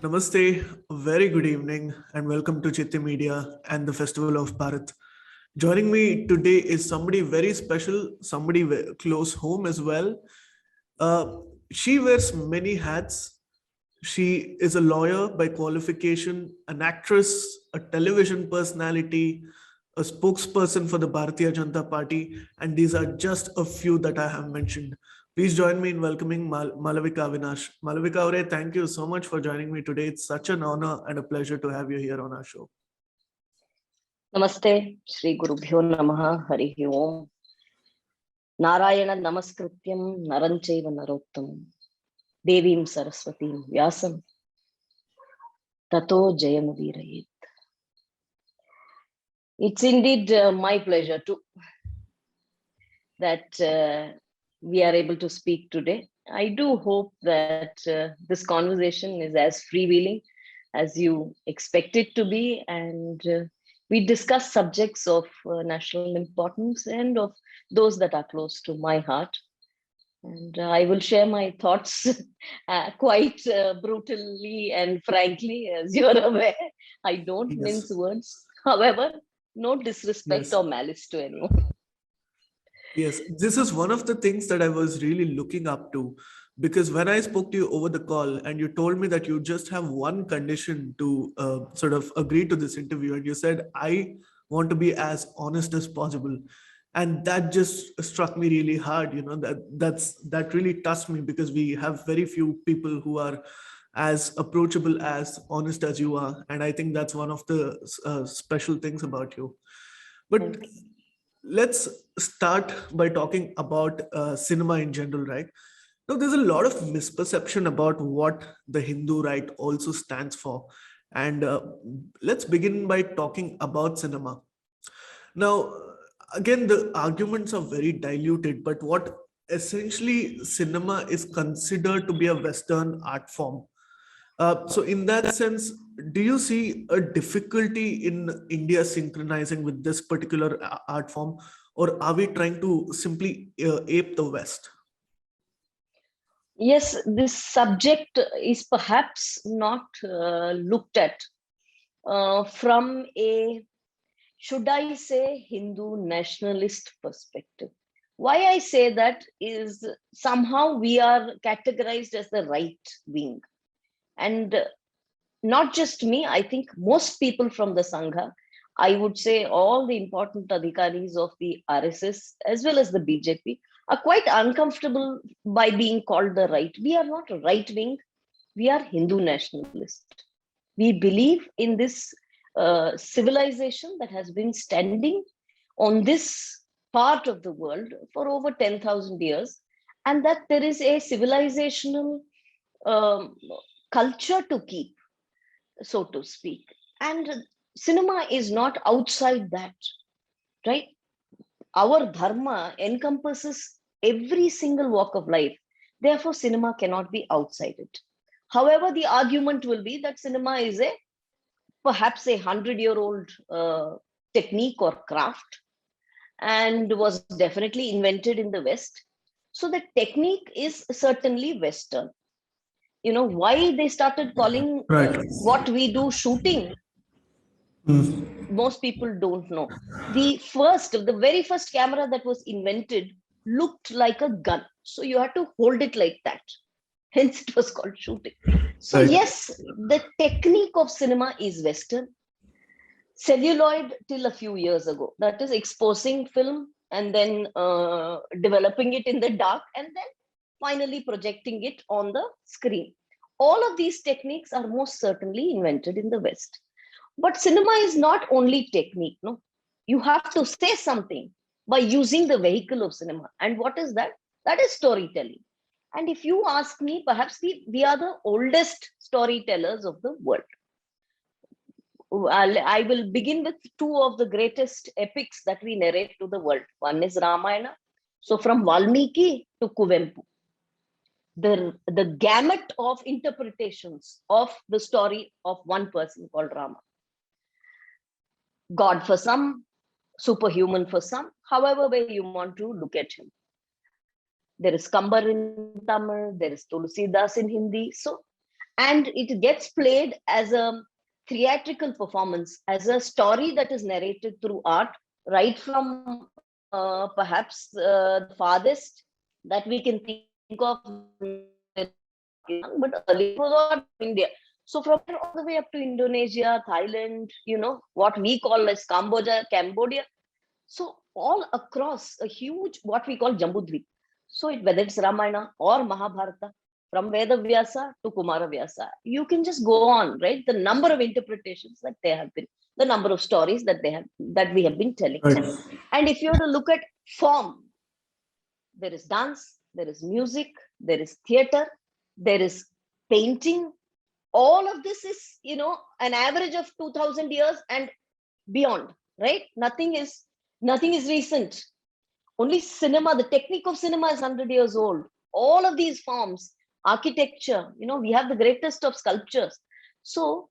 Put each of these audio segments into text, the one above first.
Namaste, a very good evening, and welcome to Citti Media and the Festival of Bharat. Joining me today is somebody very special, somebody close home as well. Uh, she wears many hats. She is a lawyer by qualification, an actress, a television personality, a spokesperson for the Bharatiya Janata Party, and these are just a few that I have mentioned. Please join me in welcoming Malavika Avinash. Malavika Aure, thank you so much for joining me today. It's such an honor and a pleasure to have you here on our show. Namaste, Shri Gurubhyo Namaha, Harihi Om. Narayana Namaskrityam, Naranchaiva Narottam, Devim Saraswatim Vyasam, Tato Jayamudirayet. It's indeed my pleasure that we are able to speak today. I do hope that this conversation is as freewheeling as you expect it to be, and we discuss subjects of national importance and of those that are close to my heart. And I will share my thoughts quite brutally and frankly, as you're aware. I don't mince words. However, no disrespect or malice to anyone. Yes, this is one of the things that I was really looking up to, because when I spoke to you over the call and you told me that you just have one condition to sort of agree to this interview, and you said, I want to be as honest as possible. And that just struck me really hard. That really touched me, because we have very few people who are as approachable, as honest as you are. And I think that's one of the special things about you. But let's start by talking about cinema in general, right? Now, there's a lot of misperception about what the Hindu right also stands for. And let's begin by talking about cinema. Now, again, the arguments are very diluted, but what essentially cinema is considered to be a Western art form. So in that sense, do you see a difficulty in India synchronizing with this particular art form, or are we trying to simply ape the West? Yes, this subject is perhaps not looked at from a, should I say, Hindu nationalist perspective. Why I say that is somehow we are categorized as the right wing. And not just me, I think most people from the Sangha, I would say all the important adhikaris of the RSS as well as the BJP are quite uncomfortable by being called the right. We are not right wing, we are Hindu nationalist. We believe in this civilization that has been standing on this part of the world for over 10,000 years, and that there is a civilizational culture to keep, so to speak. And cinema is not outside that, right? Our dharma encompasses every single walk of life. Therefore, cinema cannot be outside it. However, the argument will be that cinema is perhaps a 100-year-old technique or craft, and was definitely invented in the West. So the technique is certainly Western. You know, why they started calling what we do shooting, most people don't know. The very first camera that was invented looked like a gun. So you had to hold it like that. Hence it was called shooting. So yes, the technique of cinema is Western. Celluloid till a few years ago, that is exposing film and then developing it in the dark and then finally projecting it on the screen. All of these techniques are most certainly invented in the West. But cinema is not only technique, no. You have to say something by using the vehicle of cinema. And what is that? That is storytelling. And if you ask me, perhaps we are the oldest storytellers of the world. I will begin with two of the greatest epics that we narrate to the world. One is Ramayana. So from Valmiki to Kuvempu, the gamut of interpretations of the story of one person called Rama. God for some, superhuman for some, however way you want to look at him. There is Kambar in Tamil, there is Tulsidas in Hindi. So, and it gets played as a theatrical performance, as a story that is narrated through art, right from perhaps the farthest that we can think of, but earlier it was all India. So from there all the way up to Indonesia, Thailand, what we call as Cambodia. So all across a huge, what we call Jambudvip. So whether it's Ramayana or Mahabharata, from Veda Vyasa to Kumara Vyasa, you can just go on, right? The number of interpretations that there have been, the number of stories that we have been telling. Right. And if you were to look at form, there is dance, there is music, there is theater, there is painting. All of this is, an average of 2000 years and beyond, right? Nothing is recent. Only cinema, the technique of cinema is 100 years old. All of these forms, architecture, we have the greatest of sculptures. So,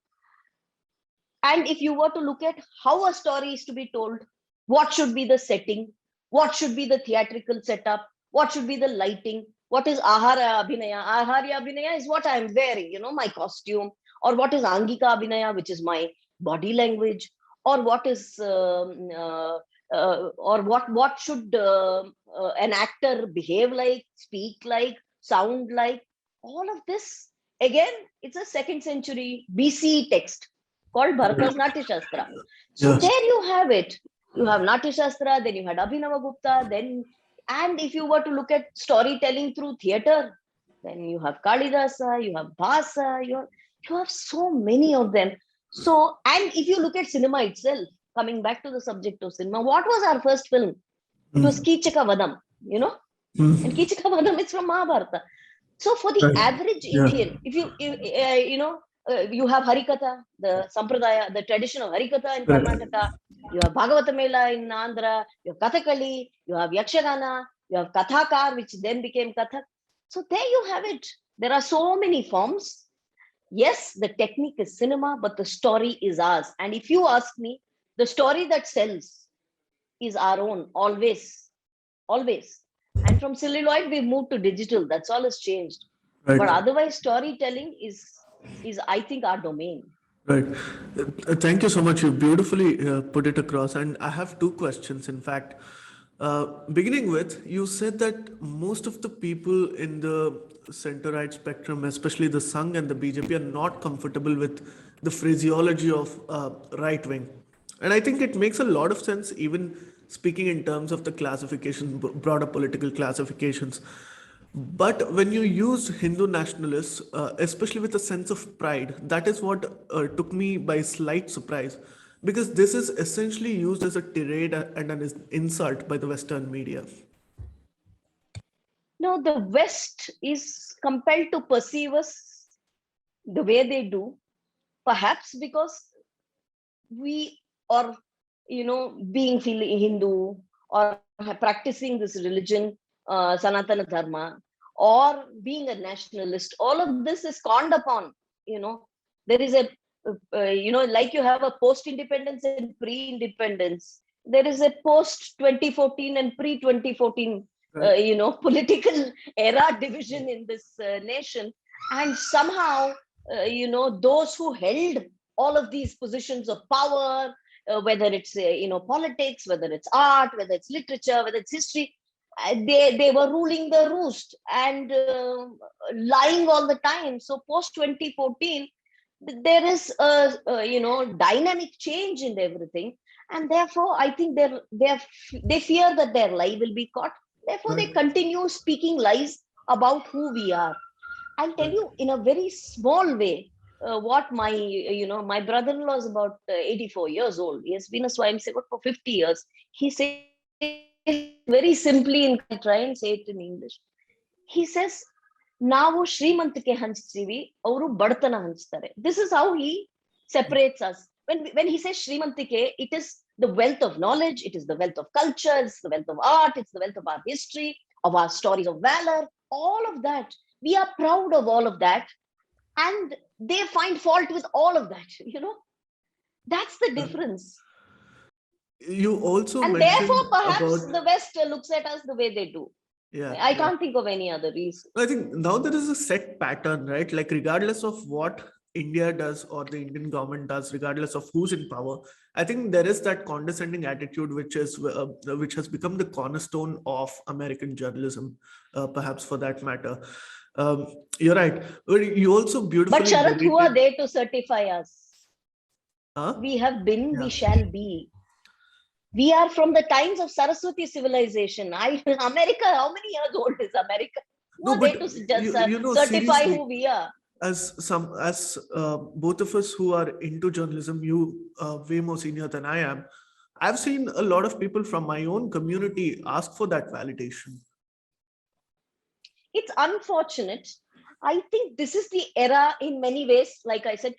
and if you were to look at how a story is to be told, what should be the setting, what should be the theatrical setup, what should be the lighting, what is ahara abhinaya? Ahara abhinaya is what I am wearing, my costume, or what is angika abhinaya, which is my body language, or what is or what should an actor behave like, speak like, sound like. All of this, again, it's a 2nd century BC text called Bharata's Natya Shastra. So Yes. there you have it. You have Natya Shastra, then you had Abhinavagupta, and if you were to look at storytelling through theater, then you have Kalidasa, you have Bhasa, you have so many of them. So, and if you look at cinema itself, coming back to the subject of cinema, what was our first film? It was Kichaka Vadam, and Kichaka Vadam is from Mahabharata. So for the Right. average Yeah. Indian, if you have Harikatha, the Sampradaya, the tradition of Harikatha in Right. Karnataka, you have Bhagavata Mela in Andhra, you have Kathakali, you have Yakshagana, you have Kathakar, which then became Kathak. So there you have it. There are so many forms. Yes, the technique is cinema, but the story is ours. And if you ask me, the story that sells is our own, always, always. And from celluloid, we've moved to digital. That's all has changed. But Right. otherwise, storytelling is I think, our domain. Right. Thank you so much. You beautifully put it across. And I have two questions, in fact. Beginning with, you said that most of the people in the center right spectrum, especially the Sangh and the BJP, are not comfortable with the phraseology of right wing. And I think it makes a lot of sense, even speaking in terms of the classifications, broader political classifications. But when you use Hindu nationalists, especially with a sense of pride, that is what took me by slight surprise. Because this is essentially used as a tirade and an insult by the Western media. No, the West is compelled to perceive us the way they do, perhaps because we are, being Hindu or practicing this religion, Sanatana Dharma, or being a nationalist. All of this is conned upon. There is like you have a post-independence and pre-independence. There is a post-2014 and pre-2014, Right. political era division in this nation. And somehow, those who held all of these positions of power, whether it's politics, whether it's art, whether it's literature, whether it's history, they were ruling the roost and lying all the time. So post 2014, there is a dynamic change in everything, and therefore I think they fear that their lie will be caught. Therefore, they Right. continue speaking lies about who we are. I'll tell Right. you in a very small way what my brother-in-law is about 84 years old. He has been a swine saver for 50 years. He says very simply, I'll try and say it in English. He says, ನಾವು ಶ್ರೀಮಂತಿಕೆ ಹಂಚ್ತೀವಿ, ಅವರು ಬಡತನ ಹಂಚ್ತಾರೆ. This is how he separates us. When he says ಶ್ರೀಮಂತಿಕೆ, it is the wealth of knowledge, it is the wealth of culture, it's the wealth of art, it's the wealth of our history, of our stories of valor, all of that. We are proud of all of that, and they find fault with all of that. That's the difference. You also And therefore, mentioned perhaps about the West looks at us the way they do. Yeah. I can't think of any other reason. I think now there is a set pattern, right? Like regardless of what India does or the Indian government does, regardless of who's in power, I think there is that condescending attitude which has become the cornerstone of American journalism, perhaps for that matter. You're right. But you also But beautifully Sharath, who are deleted. they to certify us? Huh? We have been, we Yeah. shall be. We are from the times of Saraswati civilization. America, how many years old is America? Who No, are they but to just certify seriously, who we are? as both of us who are into journalism, you way more senior than I am, I've seen a lot of people from my own community ask for that validation. It's unfortunate. I think this is the era in many ways. Like I said,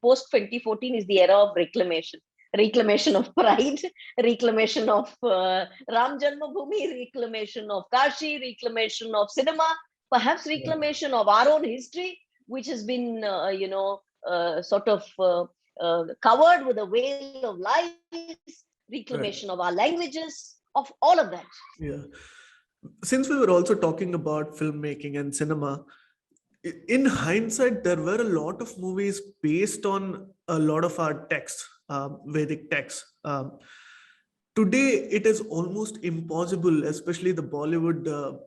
post 2014 is the era of reclamation of pride, reclamation of Ram Janmabhoomi, reclamation of Kashi, reclamation of cinema, perhaps Yeah. reclamation of our own history, which has been, sort of covered with a veil of lies, reclamation Right. of our languages, of all of that. Yeah. Since we were also talking about filmmaking and cinema, in hindsight, there were a lot of movies based on a lot of our texts, Vedic texts. Today, it is almost impossible, especially the Bollywood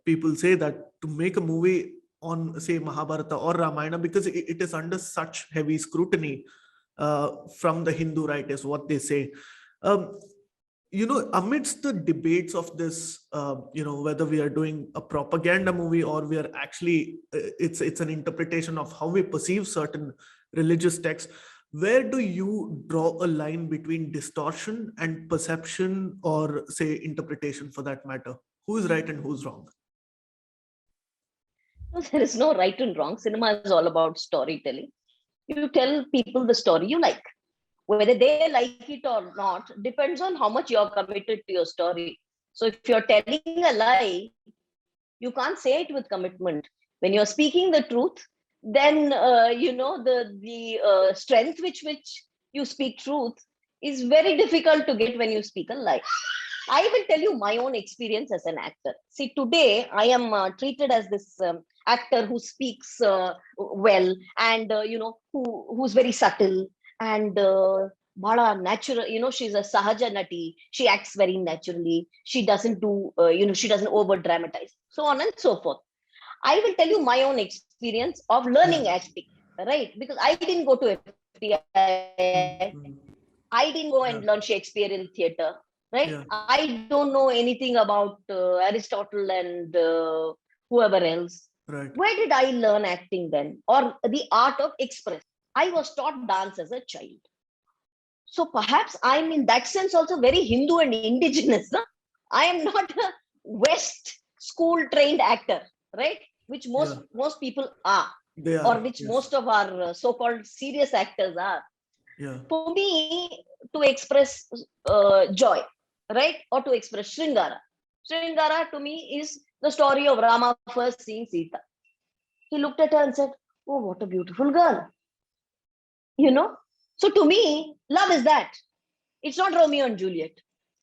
people say that to make a movie on, say, Mahabharata or Ramayana, because it is under such heavy scrutiny from the Hindu right, is what they say. Um, Amidst the debates of this, whether we are doing a propaganda movie or we are actually, it's an interpretation of how we perceive certain religious texts. Where do you draw a line between distortion and perception, or say interpretation for that matter? Who's right and who's wrong? No, there is no right and wrong. Cinema is all about storytelling. You tell people the story you like. Whether they like it or not depends on how much you're committed to your story. So if you're telling a lie, you can't say it with commitment. When you're speaking the truth, then the strength which you speak truth is very difficult to get when you speak a lie. I will tell you my own experience as an actor. See, today I am treated as this actor who speaks well, and who's very subtle and bada natural. She's a sahaja nati. She acts very naturally. She doesn't do, she doesn't over dramatize, so on and so forth. I will tell you my own experience of Yeah. learning acting, right? Because I didn't go to FTI. Mhm. I didn't go Yeah. and learn Shakespeare in theater, right? Yeah. I don't know anything about Aristotle and whoever else. Right. Where did I learn acting then? Or the art of express? I was taught dance as a child. So perhaps I'm in that sense also very Hindu and indigenous. No? I am not a West school trained actor, right? Which Yeah. most people are, They or are. which Yes. most of our so-called serious actors are. Yeah. For me, to express joy, right? Or to express Sringara. Sringara to me is the story of Rama first seeing Sita. He looked at her and said, "Oh, what a beautiful girl." You know? So to me, love is that. It's not Romeo and Juliet.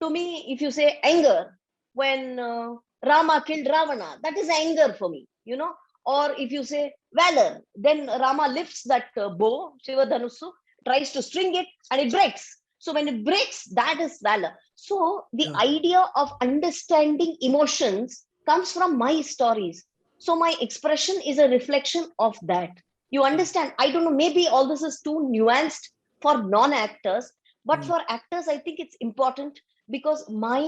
To me, if you say anger, when Rama killed Ravana, that is anger for me. Or if you say valor, then Rama lifts that bow, Shiva Dhanusu, tries to string it, and it breaks. So when it breaks, that is valor. So the Yeah. idea of understanding emotions comes from my stories. So my expression is a reflection of that. You understand? I don't know, maybe all this is too nuanced for non-actors, but Mm. for actors, I think it's important because my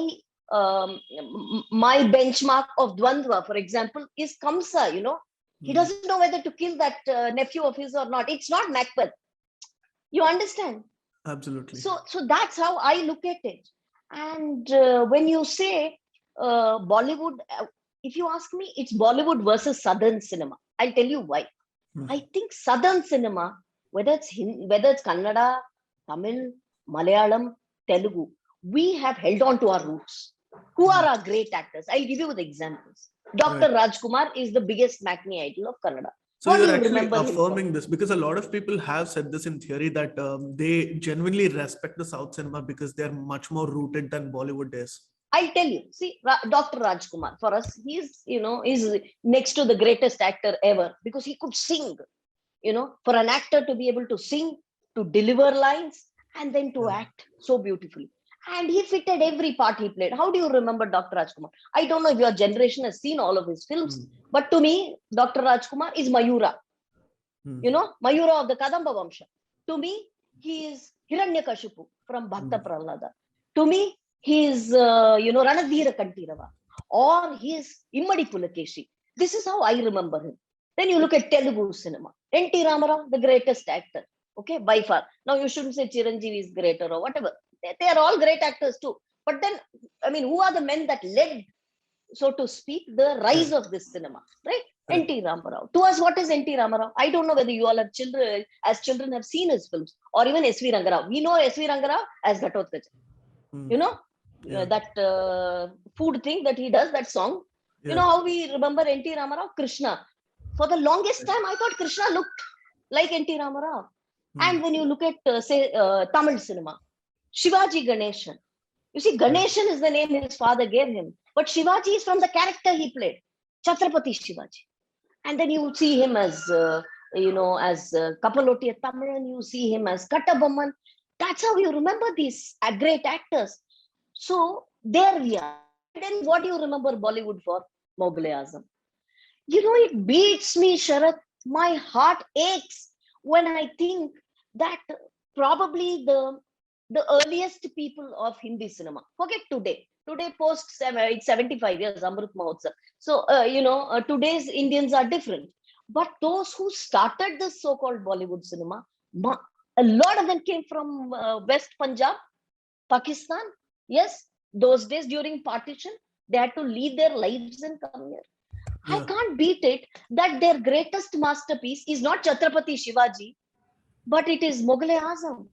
benchmark of Dwandva, for example, is Kamsa. He Mm. doesn't know whether to kill that nephew of his or not. It's not Macbeth. You understand? Absolutely. So that's how I look at it. And when you say Bollywood, if you ask me, it's Bollywood versus Southern cinema. I'll tell you why. Mm. I think Southern cinema, whether it's Kannada, Tamil, Malayalam, Telugu, we have held on to our roots. Who are Mm. our great actors? I'll give you the examples. Dr. Right. Rajkumar is the biggest matinee idol of Kannada. So What do you're you actually remember him for? affirming this because a lot of people have said this in theory that they genuinely respect the South cinema because they're much more rooted than Bollywood is. I'll tell you. See, Dr. Rajkumar, for us, he's next to the greatest actor ever because he could sing. For an actor to be able to sing, to deliver lines, and then to act so beautifully. And he fitted every part he played. How do you remember Dr. Rajkumar? I don't know if your generation has seen all of his films, but to me, Dr. Rajkumar is Mayura. Mayura of the Kadamba Vamsha. To me, he is Hiranyakashipu from Bhakta Prahlada. To me, he is, Ranadhira Kantirava, or he is Immadi Pulakeshi. This is how I remember him. Then you look at Telugu cinema. N.T. Ramarao, the greatest actor. Okay, by far. Now you shouldn't say Chiranjeevi is greater or whatever. They are all great actors too. But then, who are the men that led, so to speak, the rise of this cinema, right? N.T. Ramarao. To us, what is N.T. Ramarao? I don't know whether you all have children, as children have seen his films, or even S.V. Rangarao. We know S.V. Rangarao as Ghatotkacha. That food thing that he does, that song. You know how we remember N.T. Ramarao? Krishna. For the longest time, I thought Krishna looked like N.T. Ramarao. And when you look at, Tamil cinema, Shivaji Ganeshan. You see, Ganeshan is the name his father gave him. But Shivaji is from the character he played, Chhatrapati Shivaji. And then you see him as, Kapaloti Tamil, you see him as Kattabomman. That's how you remember these great actors. So there we are. And then what do you remember Bollywood for? Mughal-e-Azam. It beats me, Sharath. My heart aches when I think that probably the earliest people of Hindi cinema, forget today. Today, it's 75 years, Amrit Mahotsav. So, today's Indians are different. But those who started this so-called Bollywood cinema, a lot of them came from West Punjab, Pakistan. Yes, those days during partition, they had to leave their lives and come here. I can't beat it that their greatest masterpiece is not Chhatrapati Shivaji, but it is Mughal-e-Azam.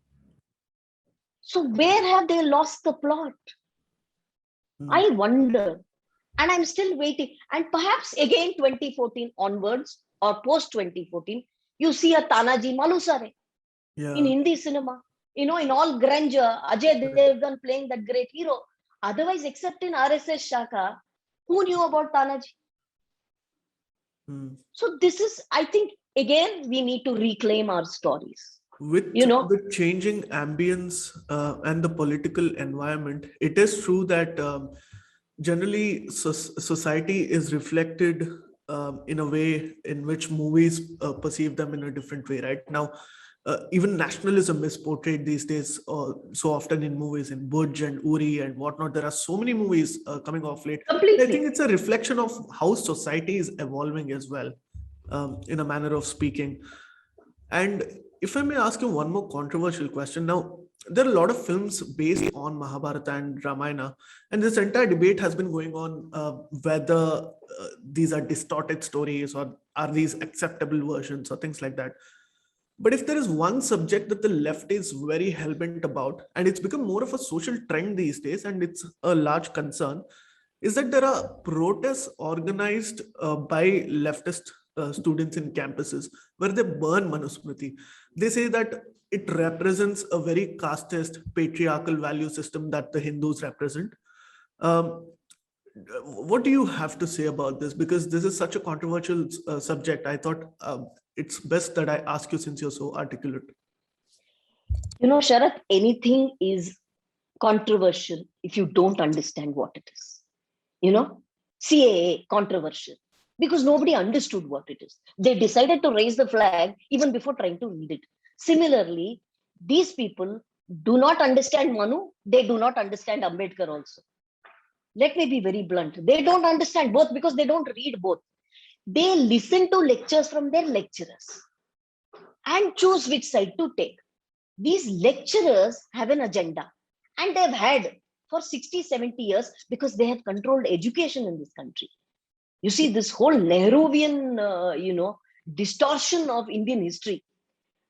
So where have they lost the plot? I wonder. And I'm still waiting. And perhaps again 2014 onwards or post 2014, you see a Tanaji Malusare in Hindi cinema. In all grandeur, Ajay Devgan playing that great hero. Otherwise, except in RSS Shaka, who knew about Tanaji? So this is, I think, again, we need to reclaim our stories. With the changing ambience and the political environment, it is true that generally society is reflected in a way in which movies perceive them in a different way. Right now, even nationalism is portrayed these days so often in movies, in Budge and Uri and whatnot. There are so many movies coming off late. Completely. I think it's a reflection of how society is evolving as well, in a manner of speaking. And if I may ask you one more controversial question. Now, there are a lot of films based on Mahabharata and Ramayana, and this entire debate has been going on whether these are distorted stories or are these acceptable versions or things like that. But if there is one subject that the left is very hell-bent about, and it's become more of a social trend these days, and it's a large concern, is that there are protests organized by leftist students in campuses where they burn Manuscripti. They say that it represents a very casteist, patriarchal value system that the Hindus represent. What do you have to say about this? Because this is such a controversial subject. I thought it's best that I ask you since you're so articulate. Sharath, anything is controversial if you don't understand what it is. CAA, controversial, because nobody understood what it is. They decided to raise the flag even before trying to read it. Similarly, these people do not understand Manu. They do not understand Ambedkar also. Let me be very blunt. They don't understand both because they don't read both. They listen to lectures from their lecturers and choose which side to take. These lecturers have an agenda, and they've had for 60, 70 years because they have controlled education in this country. You see, this whole Nehruvian, distortion of Indian history,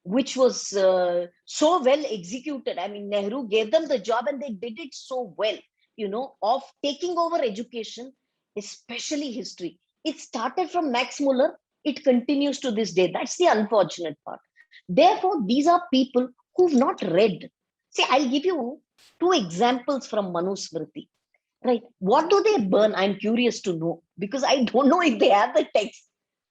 which was so well executed. I mean, Nehru gave them the job and they did it so well, of taking over education, especially history. It started from Max Muller. It continues to this day. That's the unfortunate part. Therefore, these are people who've not read. See, I'll give you two examples from Manuscripti. right? What do they burn? I'm curious to know, because I don't know if they have the text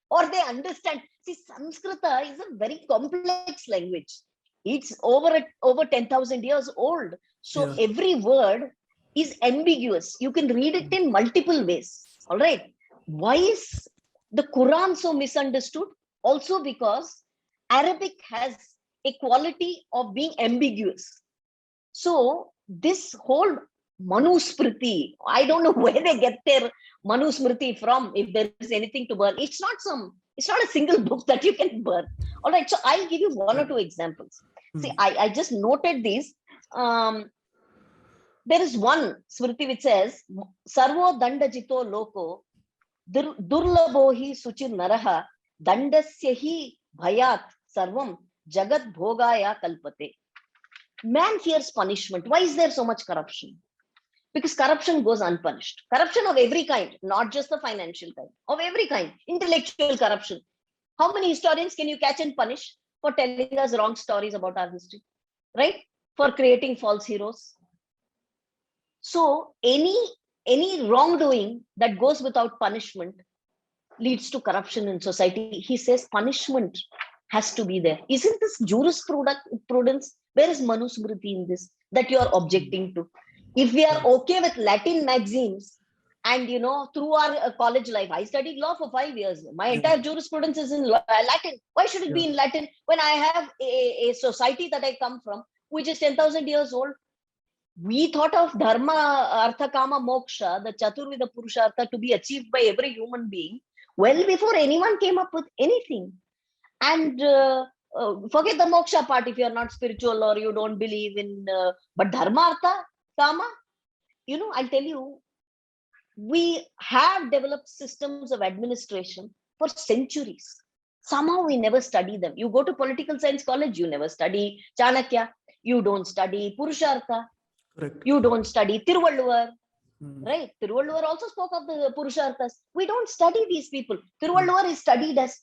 or they understand. See, Sanskrita is a very complex language. It's over 10,000 years old. So Yeah. every word is ambiguous. You can read it in multiple ways. All right. Why is the Quran so misunderstood? Also because Arabic has a quality of being ambiguous. So this whole Manuscriti, I don't know where they get their Manusmriti from, if there is anything to burn. It's not a single book that you can burn. All right, so I'll give you one or two examples. See, I just noted these. There is one Smriti which says, Sarvo Dandajito Loko, Durlabohi Suchir Naraha, Dandasyahi Bhayat Sarvam, Jagat Bhogaya Kalpate. Man fears punishment. Why is there so much corruption? Because corruption goes unpunished. Corruption of every kind, not just the financial kind, of every kind. Intellectual corruption. How many historians can you catch and punish for telling us wrong stories about our history? Right? For creating false heroes. So any wrongdoing that goes without punishment leads to corruption in society. He says punishment has to be there. Isn't this jurisprudence? Where is Manusmriti in this that you are objecting to? If we are okay with Latin maxims, and through our college life, I studied law for 5 years. My entire jurisprudence is in Latin. Why should it be in Latin when I have a society that I come from, which is 10,000 years old? We thought of dharma, artha, kama, moksha, the chaturvida purushartha, to be achieved by every human being well before anyone came up with anything. And forget the moksha part if you're not spiritual or you don't believe in, but dharma, artha, kama, I'll tell you, we have developed systems of administration for centuries. Somehow we never study them. You go to political science college, you never study Chanakya, you don't study Purushartha, Correct. you don't study Tiruvalluvar, right? Tiruvalluvar also spoke of the Purusharthas. We don't study these people. Tiruvalluvar is studied as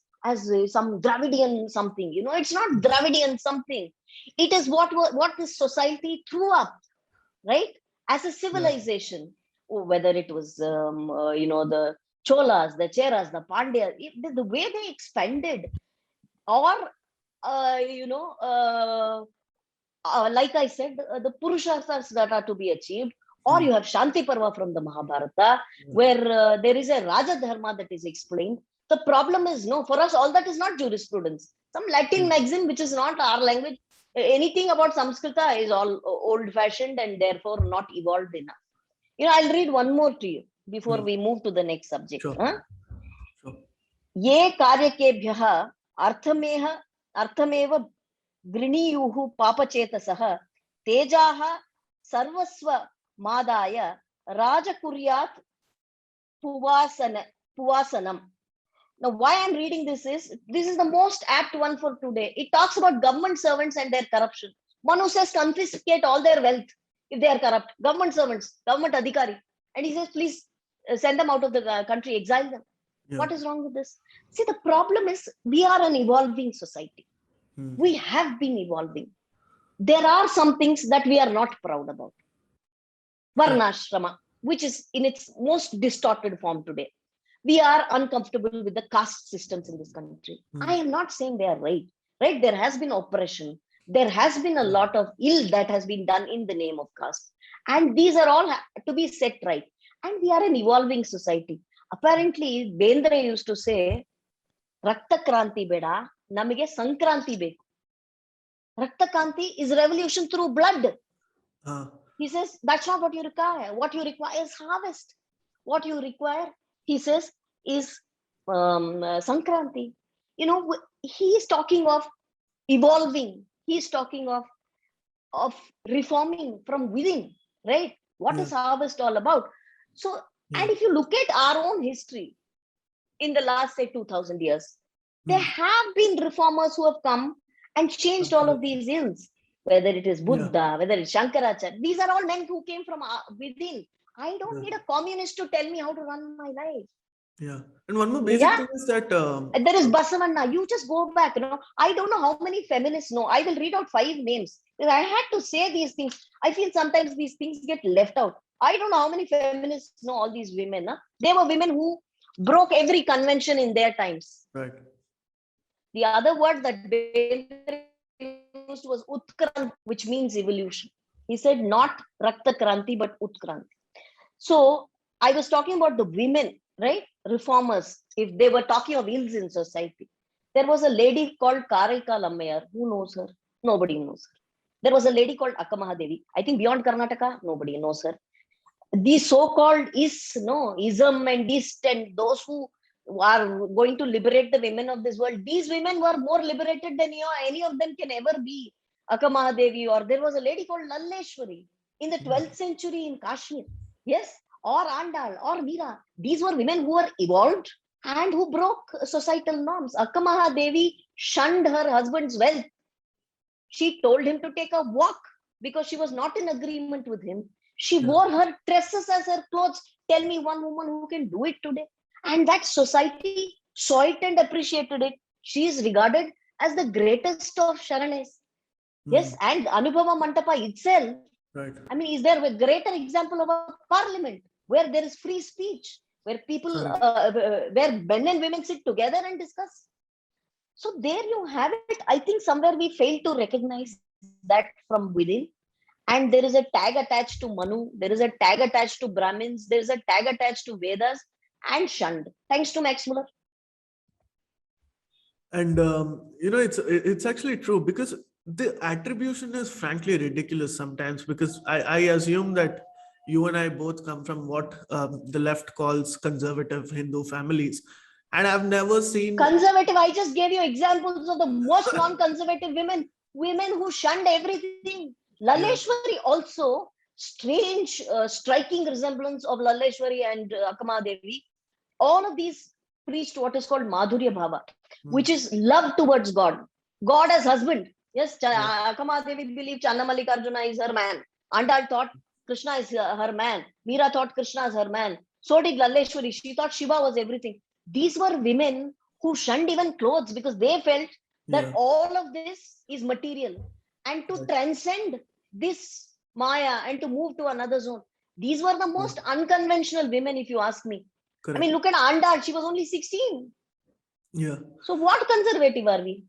some Dravidian something. It's not Dravidian something. It is what this society threw up, right? As a civilization, whether it was, the Cholas, the Cheras, the Pandyas, the way they expanded, or, like I said, the Purusharthas that are to be achieved, or you have Shanti Parva from the Mahabharata, where there is a Raja Dharma that is explained. The problem is, no, for us, all that is not jurisprudence. Some Latin maxim, which is not our language. Anything about Samskrita is all old-fashioned and therefore not evolved enough. I'll read one more to you before we move to the next subject. Sure. Ye karyakebhyah arthameva griniyuhu papachetasah tejaha sarvasva madaya rajakuryat puvasanam. Now, why I'm reading this is the most apt one for today. It talks about government servants and their corruption. Manu says confiscate all their wealth if they are corrupt. Government servants, government adhikari. And he says, please send them out of the country, exile them. What is wrong with this? See, the problem is we are an evolving society. We have been evolving. There are some things that we are not proud about. Varnashrama, which is in its most distorted form today. We are uncomfortable with the caste systems in this country. I am not saying they are right. There has been oppression. There has been a lot of ill that has been done in the name of caste. And these are all to be set right. And we are an evolving society. Apparently, Bendre used to say, Rakta Kranti beda, namige Sankranti beku. Rakta Kranti is revolution through blood. He says, that's not what you require. What you require is harvest. What you require, he says, is Sankranti. He is talking of evolving. He is talking of reforming from within, right? What is harvest all about? So, and if you look at our own history in the last, say, 2000 years, there have been reformers who have come and changed all of these ills, whether it is Buddha, whether it's Shankaracharya. These are all men who came from within. I don't need a communist to tell me how to run my life. Yeah. And one more basic thing is that there is Basavanna. You just go back. I don't know how many feminists know. I will read out 5 names. I had to say these things. I feel sometimes these things get left out. I don't know how many feminists know all these women. Huh? They were women who broke every convention in their times. Right. The other word that Bendre used was Utkranti, which means evolution. He said not Rakta Kranti, but Utkranti. So I was talking about the women, right? Reformers, if they were talking of ills in society. There was a lady called Karaikal Ammayar. Who knows her? Nobody knows her. There was a lady called Akkamahadevi. I think beyond Karnataka, nobody knows her. These so-called ism and East and those who are going to liberate the women of this world, these women were more liberated than any of them can ever be. Akkamahadevi, or there was a lady called Lalleshwari in the 12th century in Kashmir. Yes, or Andal or Veera. These were women who were evolved and who broke societal norms. Akkamahadevi shunned her husband's wealth. She told him to take a walk because she was not in agreement with him. She wore her tresses as her clothes. Tell me one woman who can do it today. And that society saw it and appreciated it. She is regarded as the greatest of Sharanes. Yes, and Anubhava Mantapa itself. Right. I mean, is there a greater example of a parliament where there is free speech, where people, where men and women sit together and discuss? So there you have it. I think somewhere we fail to recognize that from within. And there is a tag attached to Manu. There is a tag attached to Brahmins. There is a tag attached to Vedas and shunned. Thanks to Max Muller. And it's actually true, because the attribution is frankly ridiculous sometimes, because I assume that you and I both come from what the left calls conservative Hindu families. And I've never seen conservative. I just gave you examples of the most non-conservative women who shunned everything. Laleshwari also, strange, striking resemblance of Laleshwari and Akkamadevi. All of these preached what is called Madhurya Bhava, which is love towards God. God as husband. Yes, Akkamadevi believed Channamallikarjuna is her man. Andal thought Krishna is her man. Meera thought Krishna is her man. So did Laleshwari. She thought Shiva was everything. These were women who shunned even clothes because they felt that all of this is material. And to transcend this Maya and to move to another zone. These were the most unconventional women, if you ask me. Correct. I mean, look at Andal. She was only 16. Yeah. So what conservative are we?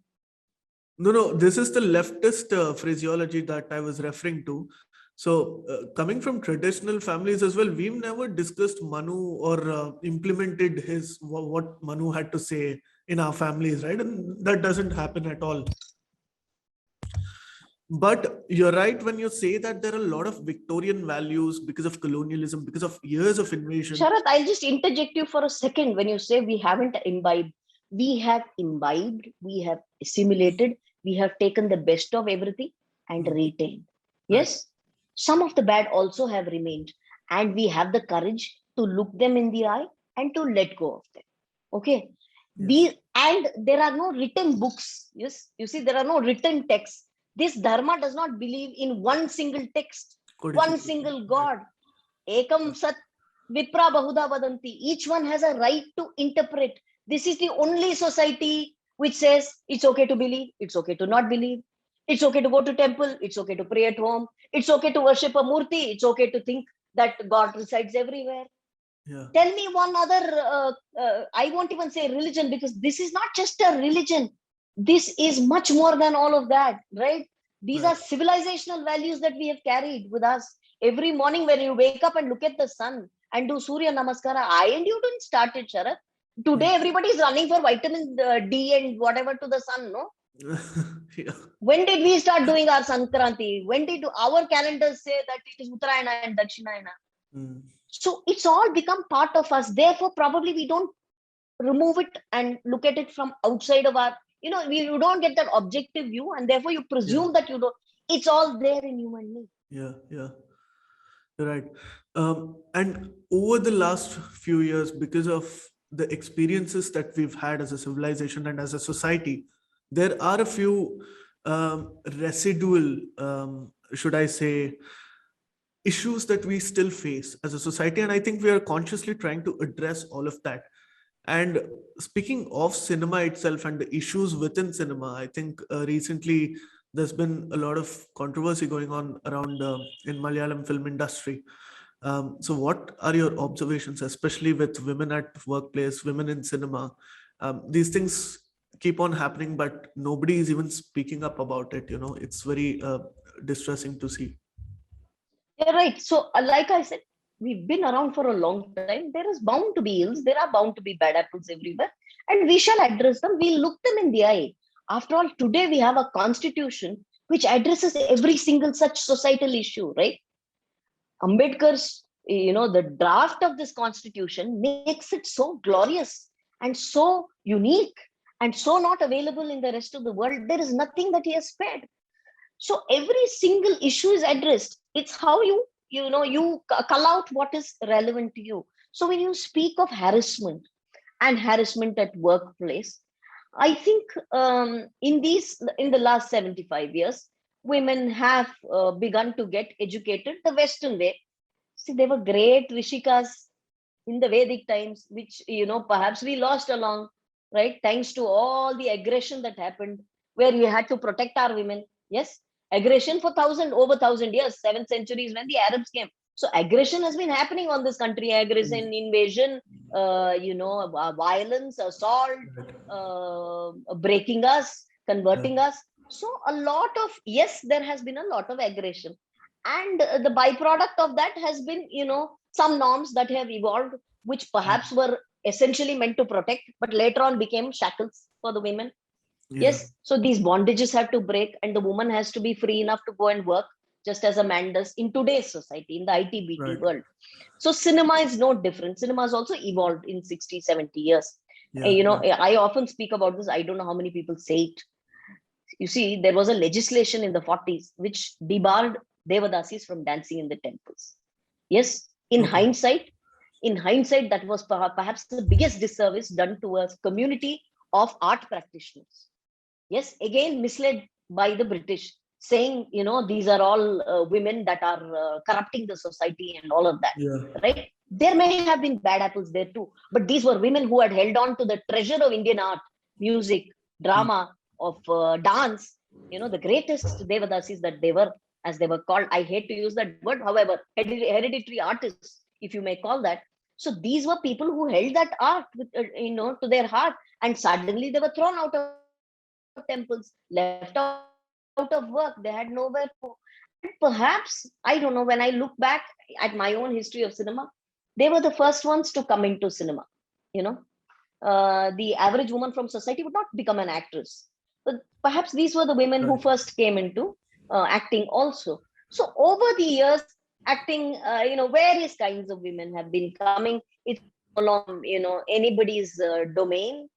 No, this is the leftist phraseology that I was referring to. So coming from traditional families as well, we've never discussed Manu or implemented what Manu had to say in our families, right? And that doesn't happen at all. But you're right when you say that there are a lot of Victorian values because of colonialism, because of years of invasion. Sharath, I'll just interject you for a second when you say we haven't imbibed. We have imbibed, we have assimilated, we have taken the best of everything and retained. Yes, some of the bad also have remained, and we have the courage to look them in the eye and to let go of them. Okay. Yes. And there are no written books. Yes, you see, there are no written texts. This dharma does not believe in one single text, one single God. Ekam sat vipra bahuda vadanti. Each one has a right to interpret. This is the only society which says it's okay to believe, it's okay to not believe, it's okay to go to temple, it's okay to pray at home, it's okay to worship a murti, it's okay to think that God resides everywhere. Yeah. Tell me one other, I won't even say religion, because this is not just a religion. This is much more than all of that, right? These are civilizational values that we have carried with us. Every morning when you wake up and look at the sun and do Surya Namaskara, I and you didn't start it, Sharath. Today, everybody is running for vitamin D and whatever to the sun, no? Yeah. When did we start doing our Sankranti? When did our calendars say that it is Uttarayana and Dakshinayana? So it's all become part of us. Therefore, probably we don't remove it and look at it from outside of our, you don't get that objective view, and therefore you presume that you don't. It's all there in you and me. Yeah. You're right. And over the last few years, because of the experiences that we've had as a civilization and as a society, there are a few residual, should I say, issues that we still face as a society. And I think we are consciously trying to address all of that. And speaking of cinema itself and the issues within cinema, I think recently there's been a lot of controversy going on around in Malayalam film industry. So what are your observations, especially with women at workplace, women in cinema? These things keep on happening, but nobody is even speaking up about it. It's very distressing to see. You're right. So, like I said, we've been around for a long time. There is bound to be ills. There are bound to be bad apples everywhere, and we shall address them. We'll look them in the eye. After all, today we have a constitution which addresses every single such societal issue, right? Ambedkar's, the draft of this constitution makes it so glorious and so unique and so not available in the rest of the world. There is nothing that he has spared. So every single issue is addressed. It's how you cull out what is relevant to you. So when you speak of harassment and harassment at workplace, I think in the last 75 years, women have begun to get educated the Western way. See, they were great Rishikas in the Vedic times, which, perhaps we lost along, right? Thanks to all the aggression that happened, where we had to protect our women. Yes, aggression for over 1,000 years, 7 centuries when the Arabs came. So aggression has been happening on this country, aggression, invasion, violence, assault, Right. breaking us, Yeah. converting us. So a lot of, yes, there has been a lot of aggression. And the byproduct of that has been, some norms that have evolved, which perhaps were essentially meant to protect, but later on became shackles for the women. Yeah. Yes, so these bondages have to break, and the woman has to be free enough to go and work just as a man does in today's society, in the IT-BT Right. world. So cinema is no different. Cinema has also evolved in 60, 70 years. Yeah. Yeah. I often speak about this. I don't know how many people say it. You see, there was a legislation in the 40s which debarred Devadasis from dancing in the temples. Yes, Okay. in hindsight, that was perhaps the biggest disservice done to a community of art practitioners. Yes, again misled by the British, saying, these are all women that are corrupting the society and all of that, Yeah. right? There may have been bad apples there too, but these were women who had held on to the treasure of Indian art, music, Mm. drama, of dance, the greatest Devadasis that they were, as they were called. I hate to use that word, however, hereditary artists, if you may call that. So these were people who held that art with, to their heart, and suddenly they were thrown out of temples, left out of work. They had nowhere to go. And perhaps, I don't know, when I look back at my own history of cinema, they were the first ones to come into cinema. You know, the average woman from society would not become an actress. But perhaps these were the women who Right. first came into acting also. So over the years, acting, various kinds of women have been coming. It's no longer, anybody's domain.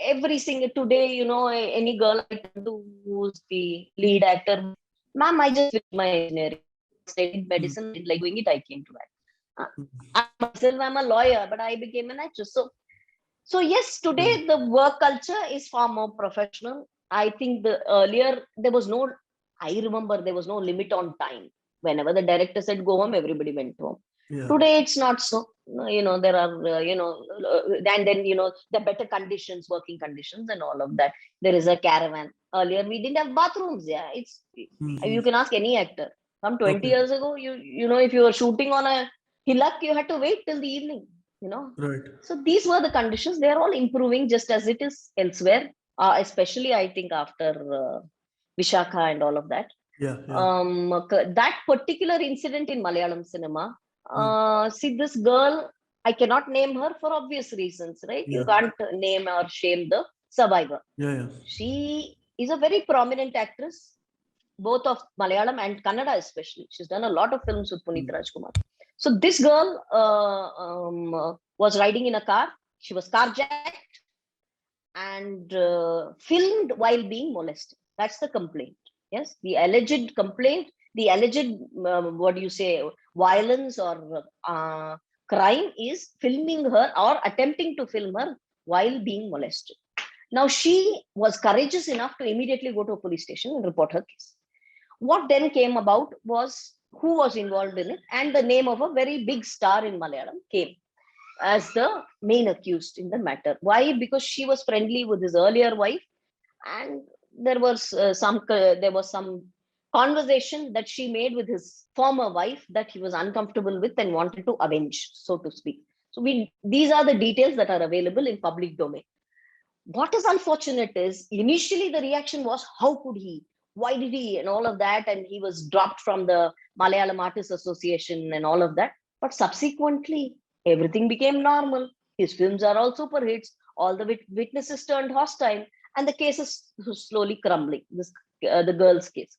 Every single today, any girl I talk to who's the lead actor, ma'am, I just finished my engineering. I studied Mm. medicine. I didn't like doing it. I came to that. Mm. I myself, I'm a lawyer, but I became an actress. So yes, Yeah. today the work culture is far more professional. I think the earlier there was no, I remember there was no limit on time. Whenever the director said go home, everybody went home. Yeah. Today it's not so. There are, and then, the better conditions, working conditions and all of that. There is a caravan. Earlier we didn't have bathrooms. Yeah, you Mhm. can ask any actor. Some 20 Okay. years ago, if you were shooting on a hillock, you had to wait till the evening, you know Right. so these were the conditions. They are all improving just as it is elsewhere, especially I think after Vishaka and all of that. Yeah. Yeah. That particular incident in Malayalam cinema, Mm. see this girl, I cannot name her for obvious reasons, right? You Yeah. can't name or shame the survivor. Yeah. Yeah. She is a very prominent actress, both of Malayalam and Kannada especially. She's done a lot of films with Punit Mm. Rajkumar. So this girl was riding in a car. She was carjacked and filmed while being molested. That's the complaint. Yes, the alleged complaint, the alleged what do you say, violence or crime is filming her or attempting to film her while being molested. Now she was courageous enough to immediately go to a police station and report her case. What then came about was who was involved in it, and the name of a very big star in Malayalam came as the main accused in the matter. Why? Because she was friendly with his earlier wife, and there was some conversation that she made with his former wife that he was uncomfortable with and wanted to avenge, so to speak. So these are the details that are available in public domain. What is unfortunate is initially the reaction was, how could he? Why did he? And all of that. And he was dropped from the Malayalam Artists Association and all of that. But subsequently, everything became normal. His films are all super hits. All the witnesses turned hostile. And the case is slowly crumbling, the girl's case.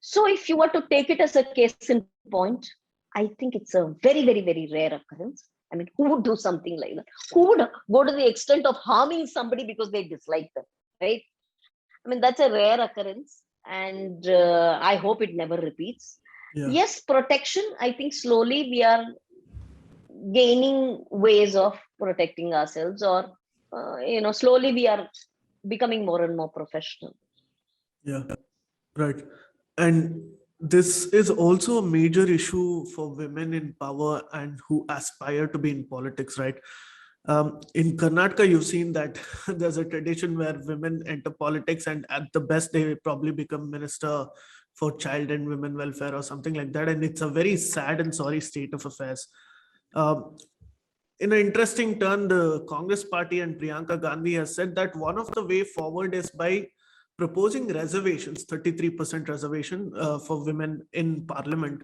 So if you were to take it as a case in point, I think it's a very, very, very rare occurrence. I mean, who would do something like that? Who would go to the extent of harming somebody because they dislike them, right? I mean, that's a rare occurrence, and I hope it never repeats. Yeah. Yes, protection. I think slowly we are gaining ways of protecting ourselves, or slowly we are becoming more and more professional. Yeah, right. And this is also a major issue for women in power and who aspire to be in politics, right? In Karnataka, you've seen that there's a tradition where women enter politics, and at the best, they probably become minister for child and women welfare or something like that. And it's a very sad and sorry state of affairs. Um, in an interesting turn, the Congress party and Priyanka Gandhi has said that one of the way forward is by proposing reservations, 33% reservation for women in parliament.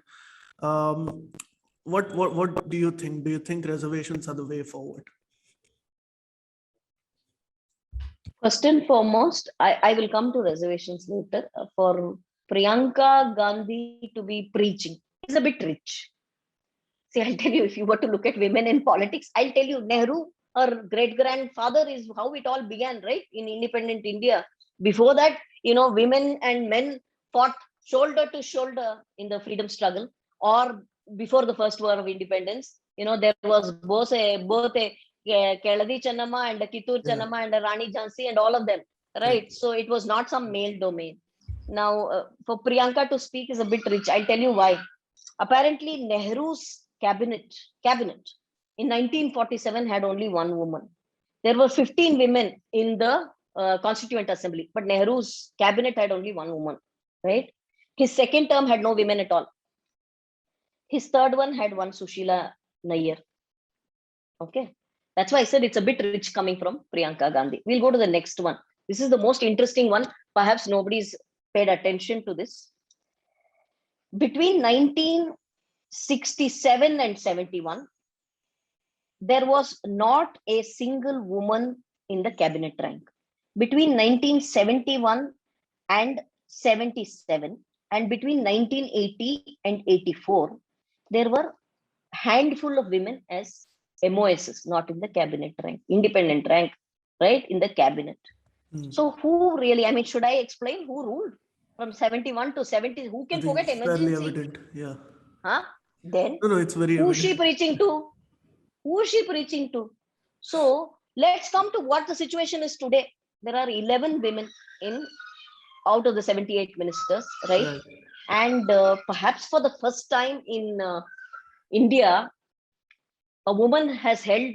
Um, what do you think? Do you think reservations are the way forward? First and foremost, I will come to reservations later. For Priyanka Gandhi to be preaching is a bit rich. See, I'll tell you, if you were to look at women in politics, I'll tell you, Nehru, her great grandfather, is how it all began, right? In independent India. Before that, women and men fought shoulder to shoulder in the freedom struggle, or before the first war of independence. There was both a Keladi Channamma and a Kittur Channamma and a Rani Jhansi and all of them, right? So it was not some male domain. Now, for Priyanka to speak is a bit rich. I'll tell you why. Apparently, Nehru's cabinet in 1947 had only one woman. There were 15 women in the Constituent Assembly, but Nehru's cabinet had only one woman, right? His second term had no women at all. His third one had one Sushila Nayyar. Okay. That's why I said it's a bit rich coming from Priyanka Gandhi. We'll go to the next one. This is the most interesting one. Perhaps nobody's paid attention to this. Between 1967 and 71, there was not a single woman in the cabinet rank. Between 1971 and 77, and between 1980 and 84, there were handful of women as MOSs, not in the cabinet rank, independent rank, right, in the cabinet. So who really, I mean, should I explain who ruled from 71 to 70? Who can forget emergency? Fairly evident, yeah. Huh? Then, no, it's very who evident. is she preaching to? Who is she preaching to? So let's come to what the situation is today. There are 11 women out of the 78 ministers, right? And perhaps for the first time in India, a woman has held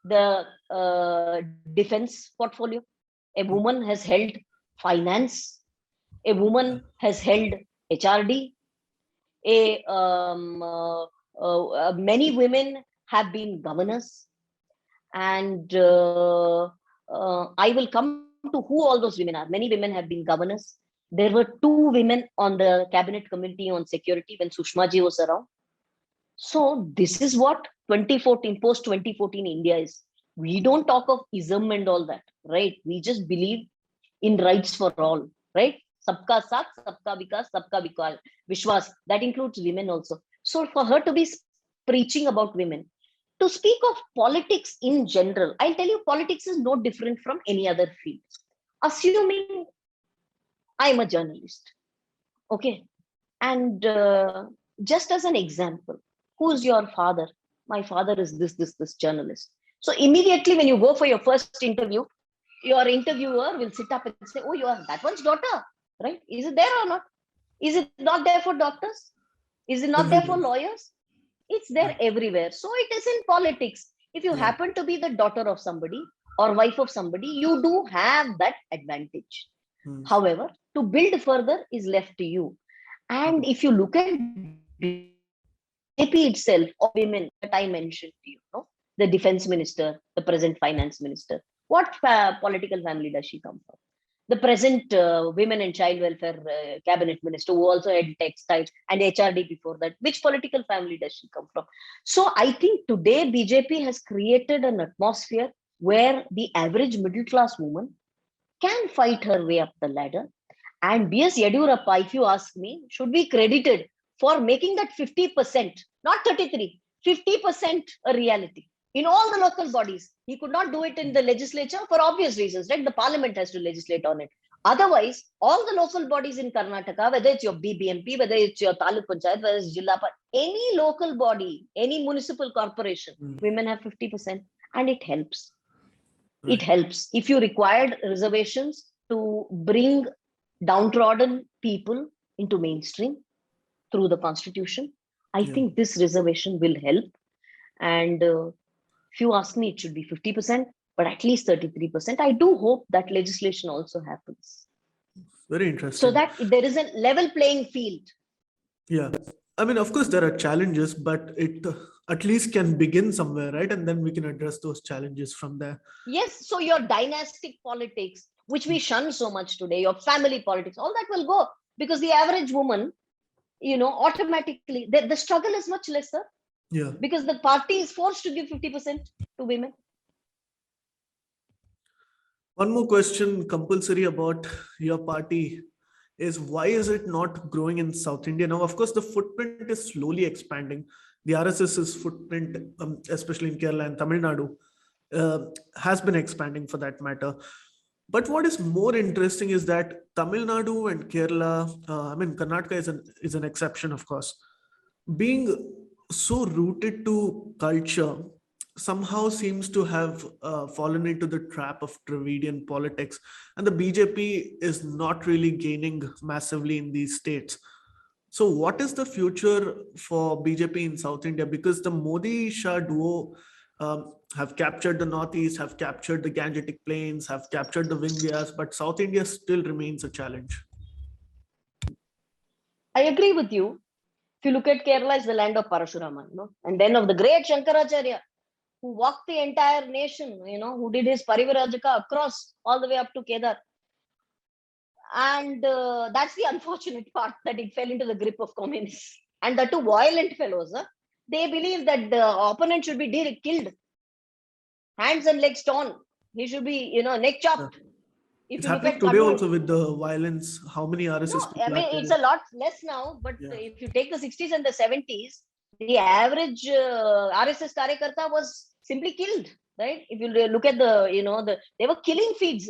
the defense portfolio. A woman has held finance. A woman has held HRD. Many women have been governors. And I will come to who all those women are. Many women have been governors. There were 2 women on the cabinet committee on security when Sushma ji was around. So this is what 2014, post 2014 India is. We don't talk of ism and all that, right? We just believe in rights for all, right? Sabka saath, sabka vikas, sabka vishwas. That includes women also. So for her to be preaching about women, to speak of politics in general, I'll tell you, politics is no different from any other field. Assuming I'm a journalist, okay? And just as an example, who's your father? My father is this journalist. So immediately when you go for your first interview, your interviewer will sit up and say, oh, you are that one's daughter, right? Is it there or not? Is it not there for doctors? Is it not there for lawyers? It's there everywhere. So it is in politics. If you happen to be the daughter of somebody or wife of somebody, you do have that advantage. Hmm. However, to build further is left to you. And if you look at BJP itself, all women that I mentioned to you, no? The defense minister, the present finance minister, what political family does she come from? The present women and child welfare cabinet minister, who also had textiles and HRD before that, which political family does she come from? So I think today BJP has created an atmosphere where the average middle class woman can fight her way up the ladder. And B.S. Yediyurappa, if you ask me, should be credited for making that 50%, not 33, 50% a reality in all the local bodies. He could not do it in the legislature for obvious reasons, right? The parliament has to legislate on it. Otherwise, all the local bodies in Karnataka, whether it's your BBMP, whether it's your Taluk Panchayat, whether it's Jilla, any local body, any municipal corporation, women have 50%, and it helps. It Right. helps. If you required reservations to bring downtrodden people into mainstream through the constitution, I Yeah. think this reservation will help. And if you ask me, it should be 50%, but at least 33%. I do hope that legislation also happens Very so interesting. that there is a level playing field. Yeah. I mean, of course, there are challenges, but it at least can begin somewhere, right? And then we can address those challenges from there. Yes, so your dynastic politics, which we shun so much today, your family politics, all that will go, because the average woman, automatically, the struggle is much lesser, Yeah. because the party is forced to give 50% to women. One more question, compulsory, about your party is, why is it not growing in South India? Now, of course, the footprint is slowly expanding. The RSS's footprint, especially in Kerala and Tamil Nadu, has been expanding for that matter. But what is more interesting is that Tamil Nadu and Kerala, I mean, Karnataka is an exception, of course, being so rooted to culture, somehow seems to have fallen into the trap of Dravidian politics, and the BJP is not really gaining massively in these states. So, what is the future for BJP in South India? Because the Modi Shah duo have captured the Northeast, have captured the Gangetic Plains, have captured the Vindhyas, but South India still remains a challenge. I agree with you. If you look at Kerala, it's the land of Parashurama, and then of the great Shankaracharya, who walked the entire nation, who did his Parivirajaka across all the way up to Kedar. And that's the unfortunate part, that it fell into the grip of communists. And the two violent fellows, they believe that the opponent should be killed, hands and legs torn. He should be, neck Yeah. chopped. If It's you look happening at today Kannur, also with the violence. How many no, RSS I people are mean, it's killed? a lot less now, but Yeah. if you take the 60s and the 70s, the average RSS Karyakarta was simply killed, right? If you look at they were killing fields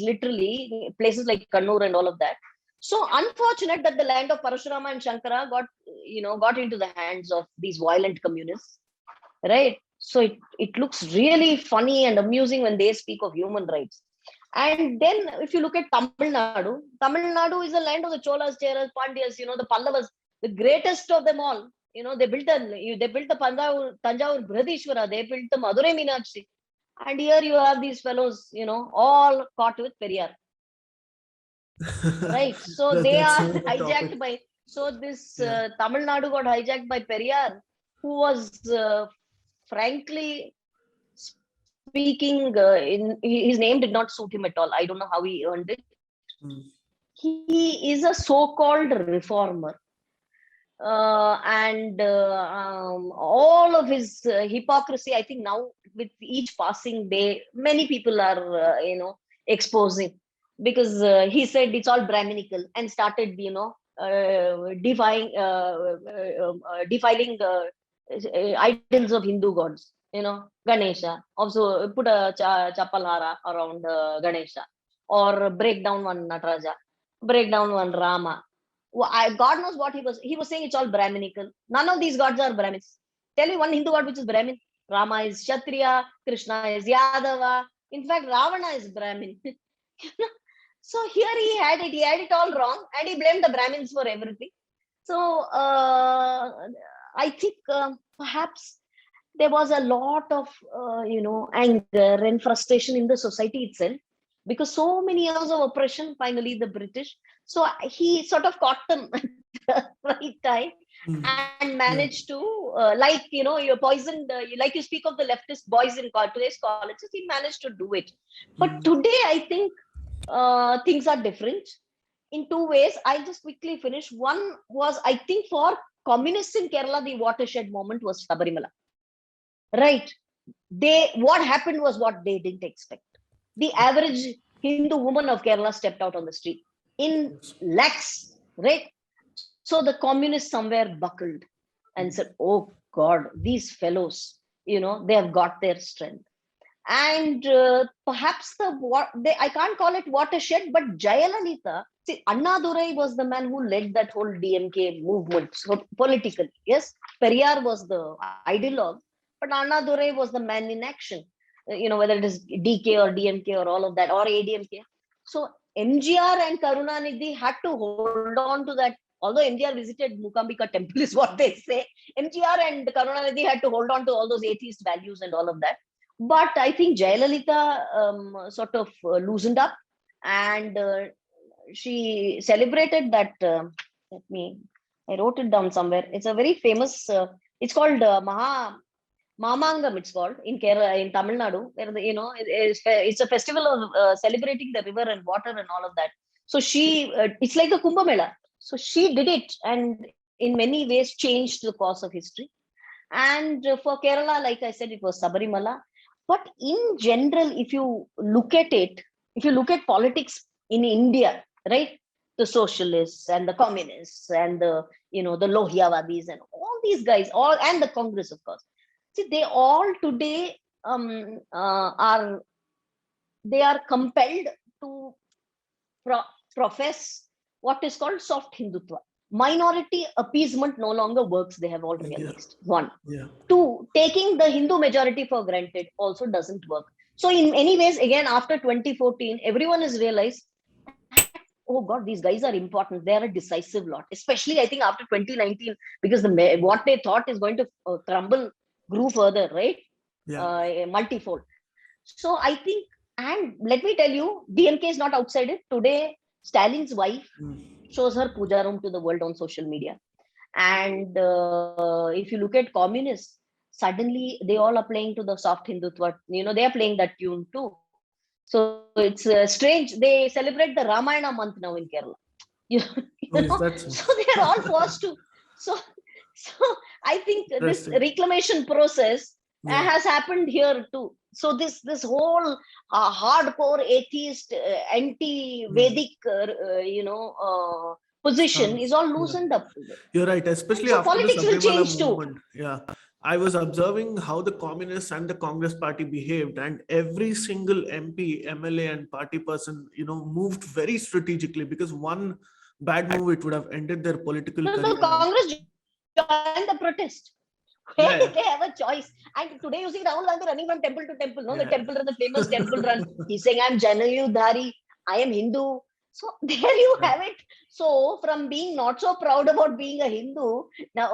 literally, places like Kannur and all of that. So unfortunate that the land of Parashurama and Shankara got into the hands of these violent communists, right? So it looks really funny and amusing when they speak of human rights. And then if you look at Tamil Nadu is the land of the Cholas, Cheras, Pandyas, the Pallavas, the greatest of them all. They built the Tanjavur Brihadishwara, they built the Madurai Meenakshi. And here you have these fellows, all caught with Periyar. Right. So they That's are another topic. hijacked by, so this Yeah. Tamil Nadu got hijacked by Periyar, who was frankly speaking, his name did not suit him at all. I don't know how he earned it. Mm. He is a so-called reformer. And all of his hypocrisy, I think now with each passing day, many people are, exposing, because he said it's all Brahminical and started, defiling idols of Hindu gods, Ganesha. Also put a chapalhara around Ganesha, or break down one Nataraja, break down one Rama. God knows what he was saying. It's all Brahminical. None of these gods are Brahmins. Tell me one Hindu god which is Brahmin. Rama is Kshatriya, Krishna is Yadava. In fact, Ravana is Brahmin. So here he had it all wrong, and he blamed the Brahmins for everything. So I think perhaps there was a lot of anger and frustration in the society itself, because so many years of oppression, finally the British. So he sort of caught them at the right time and Yeah. managed to, you poisoned, like you speak of the leftist boys in today's colleges, he managed to do it. But today, I think things are different in two ways. I'll just quickly finish. One was, I think, for communists in Kerala, the watershed moment was Sabarimala. Right? What happened was what they didn't expect. The average Hindu woman of Kerala stepped out on the street in Yes. lakhs, right? So the communists somewhere buckled and said, "Oh God, these fellows, they have got their strength." And perhaps I can't call it watershed, but Jayalalitha, see, Annadurai was the man who led that whole DMK movement, so politically. Yes, Periyar was the ideologue, but Annadurai was the man in action. Whether it is DK or DMK or all of that, or ADMK. So MGR and Karunanidhi had to hold on to that. Although MGR visited Mukambika temple, is what they say. MGR and Karunanidhi had to hold on to all those atheist values and all of that. But I think Jayalalitha sort of loosened up, and she celebrated that. I wrote it down somewhere. It's a very famous, it's called Mamangam, it's called in Kerala, in Tamil Nadu, where it's a festival of celebrating the river and water and all of that. So it's like a Kumbh Mela. So she did it, and in many ways changed the course of history. And for Kerala, like I said, it was Sabarimala. But in general, if you look at it, if you look at politics in India, right, the socialists and the communists and the Lohiyawadis and all these guys, and the Congress, of course, see, they all today are compelled to profess what is called soft Hindutva. Minority appeasement no longer works, they have all realized. One. Yeah. Two, taking the Hindu majority for granted also doesn't work. So in many ways, again, after 2014, everyone has realized, oh God, these guys are important. They are a decisive lot, especially I think after 2019, because what they thought is going to crumble grew further, right? Yeah. Multifold. So I think, and let me tell you, DMK is not outside it. Today, Stalin's wife shows her puja room to the world on social media. And if you look at communists, suddenly they all are playing to the soft Hindutva. They are playing that tune too. So it's strange. They celebrate the Ramayana month now in Kerala. You, Oh, is that so? so they are all forced to. So, so I think this Interesting. reclamation process Yeah. has happened here too. So this whole hardcore atheist, anti-Vedic, position is Stance. all Yeah. loosened up today. You're right, And especially so after the politics will Sabrimala change too. movement. Yeah. I was observing how the communists and the Congress party behaved, and every single MP, MLA, and party person, moved very strategically, because one bad move, it would have ended their political No, career. Congress joined the protest. Where Yeah, did they have a choice? And today you see Rahul Gandhi running from temple to temple. No, the yeah. temple run, the famous temple run. He's saying, I'm Janayudhari, I am Hindu. So there you Yeah. have it. So from being not so proud about being a Hindu, now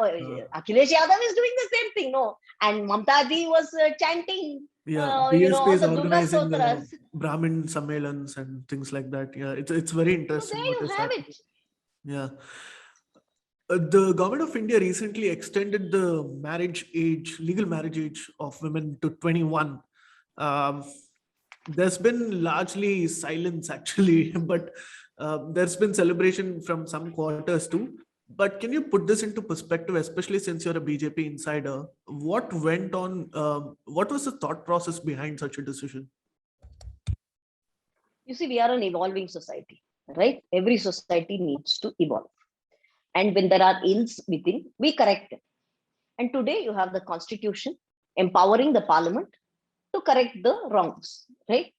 Akhilesh Yadav is doing the same thing. No, and Mamta Ji was chanting, Yeah, BSP all is the Durga organizing Stotras. Brahmin sammelans and things like that. Yeah, it's very So interesting there what you is have happening. it. Yeah. The government of India recently extended the legal marriage age of women to 21. Um, there's been largely silence actually, but there's been celebration from some quarters too. But can you put this into perspective, especially since you're a BJP insider? What went on? What was the thought process behind such a decision? You see, we are an evolving society, right? Every society needs to evolve. And when there are ills within, we correct them. And today you have the constitution empowering the parliament to correct the wrongs, right?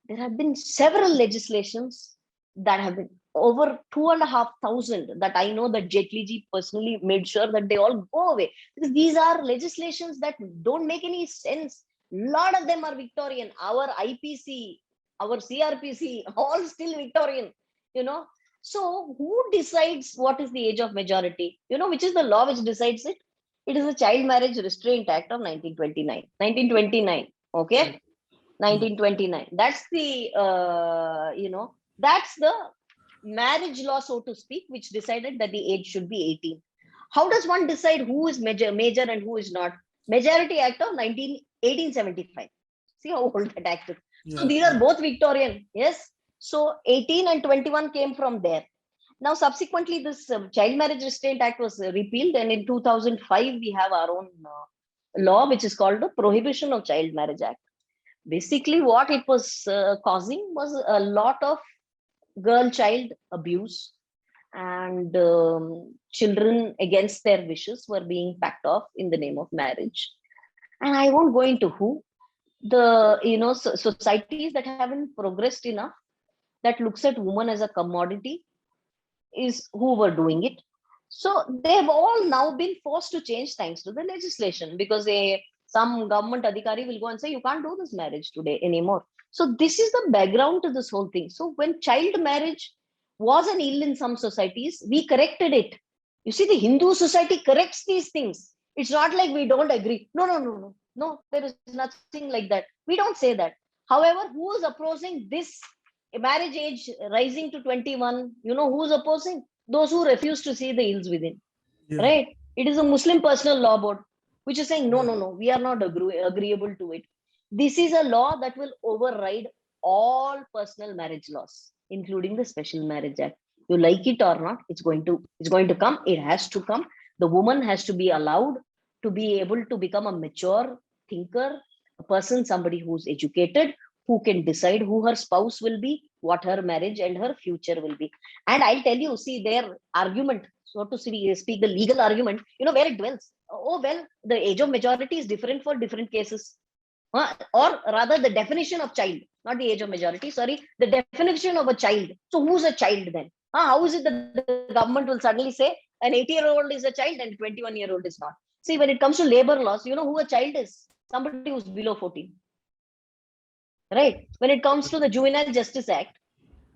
There have been several legislations that have been over 2,500 that I know that Jetli ji personally made sure that they all go away, because these are legislations that don't make any sense. A lot of them are Victorian. Our IPC, our CRPC, all still Victorian, you know. So who decides what is the age of majority? Which is the law which decides it? It is the Child Marriage Restraint Act of 1929. 1929. Okay. 1929. That's the, that's the marriage law, so to speak, which decided that the age should be 18. How does one decide who is major and who is not? Majority Act of 1875. See how old that act is. So Yeah, these are both Victorian. Yes. So 18 and 21 came from there. Now, subsequently, this Child Marriage Restraint Act was repealed, and in 2005, we have our own law, which is called the Prohibition of Child Marriage Act. Basically, what it was causing was a lot of girl-child abuse, and children against their wishes were being packed off in the name of marriage. And I won't go into who. The societies that haven't progressed enough, that looks at woman as a commodity, is who were doing it. So they've all now been forced to change thanks to the legislation, because some government adhikari will go and say, you can't do this marriage today anymore. So this is the background to this whole thing. So when child marriage was an ill in some societies, we corrected it. You see, the Hindu society corrects these things. It's not like we don't agree. No, there is nothing like that. We don't say that. However, who is opposing this marriage age rising to 21? You know who's opposing? Those who refuse to see the ills within. yeah, Right? It is a Muslim personal law board which is saying, no, we are not agreeable to it. This is a law that will override all personal marriage laws, including the Special Marriage Act. You like it or not, it's going to come. It has to come. The woman has to be allowed to be able to become a mature thinker, a person, somebody who's educated, who can decide who her spouse will be, what her marriage and her future will be. And I'll tell you, see, their argument, so to speak, the legal argument, where it dwells. Oh, well, the age of majority is different for different cases. Or rather, the definition of child, not the age of majority, sorry, the definition of a child. So who's a child then? How is it that the government will suddenly say an 80-year-old is a child and a 21-year-old is not? See, when it comes to labor laws, you know who a child is? Somebody who's below 14. Right? When it comes to the Juvenile Justice Act,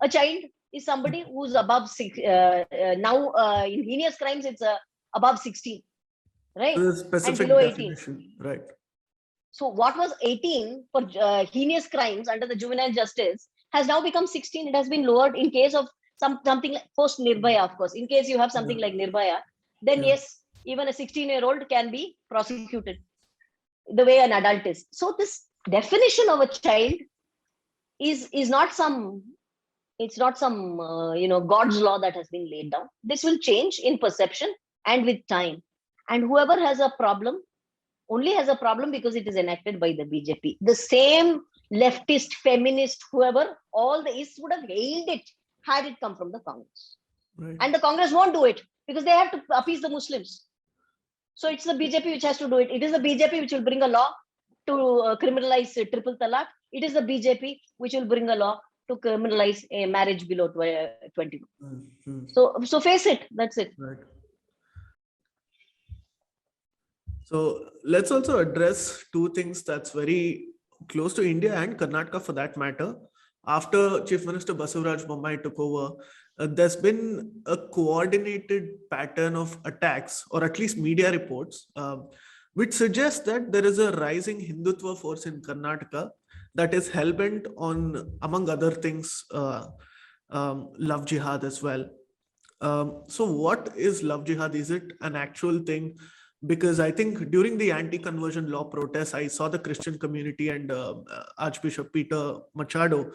a child is somebody who's above now in heinous crimes, it's above 16. Right? there's a And specific below 18. definition, right? So what was 18 for heinous crimes under the juvenile justice has now become 16. It has been lowered in case of something like post Nirbhaya, of course. In case you have something like Nirbhaya, then yes, even a 16-year-old can be prosecuted the way an adult is. So this definition of a child is not some, it's not some God's law that has been laid down. This will change in perception and with time. And whoever has a problem only has a problem because it is enacted by the BJP. The same leftist, feminist, whoever, all the East would have hailed it had it come from the Congress. Right. And the Congress won't do it because they have to appease the Muslims. So it's the BJP which has to do it. It is the BJP which will bring a law to criminalize triple talaq. It is the BJP which will bring a law to criminalize a marriage below 20. Mm-hmm. So face it. That's it. Right. So let's also address two things that's very close to India and Karnataka for that matter. After Chief Minister Basavaraj Bommai took over, there's been a coordinated pattern of attacks, or at least media reports, which suggest that there is a rising Hindutva force in Karnataka that is hellbent on, among other things, love jihad as well. So what is love jihad? Is it an actual thing? Because I think during the anti-conversion law protests, I saw the Christian community and Archbishop Peter Machado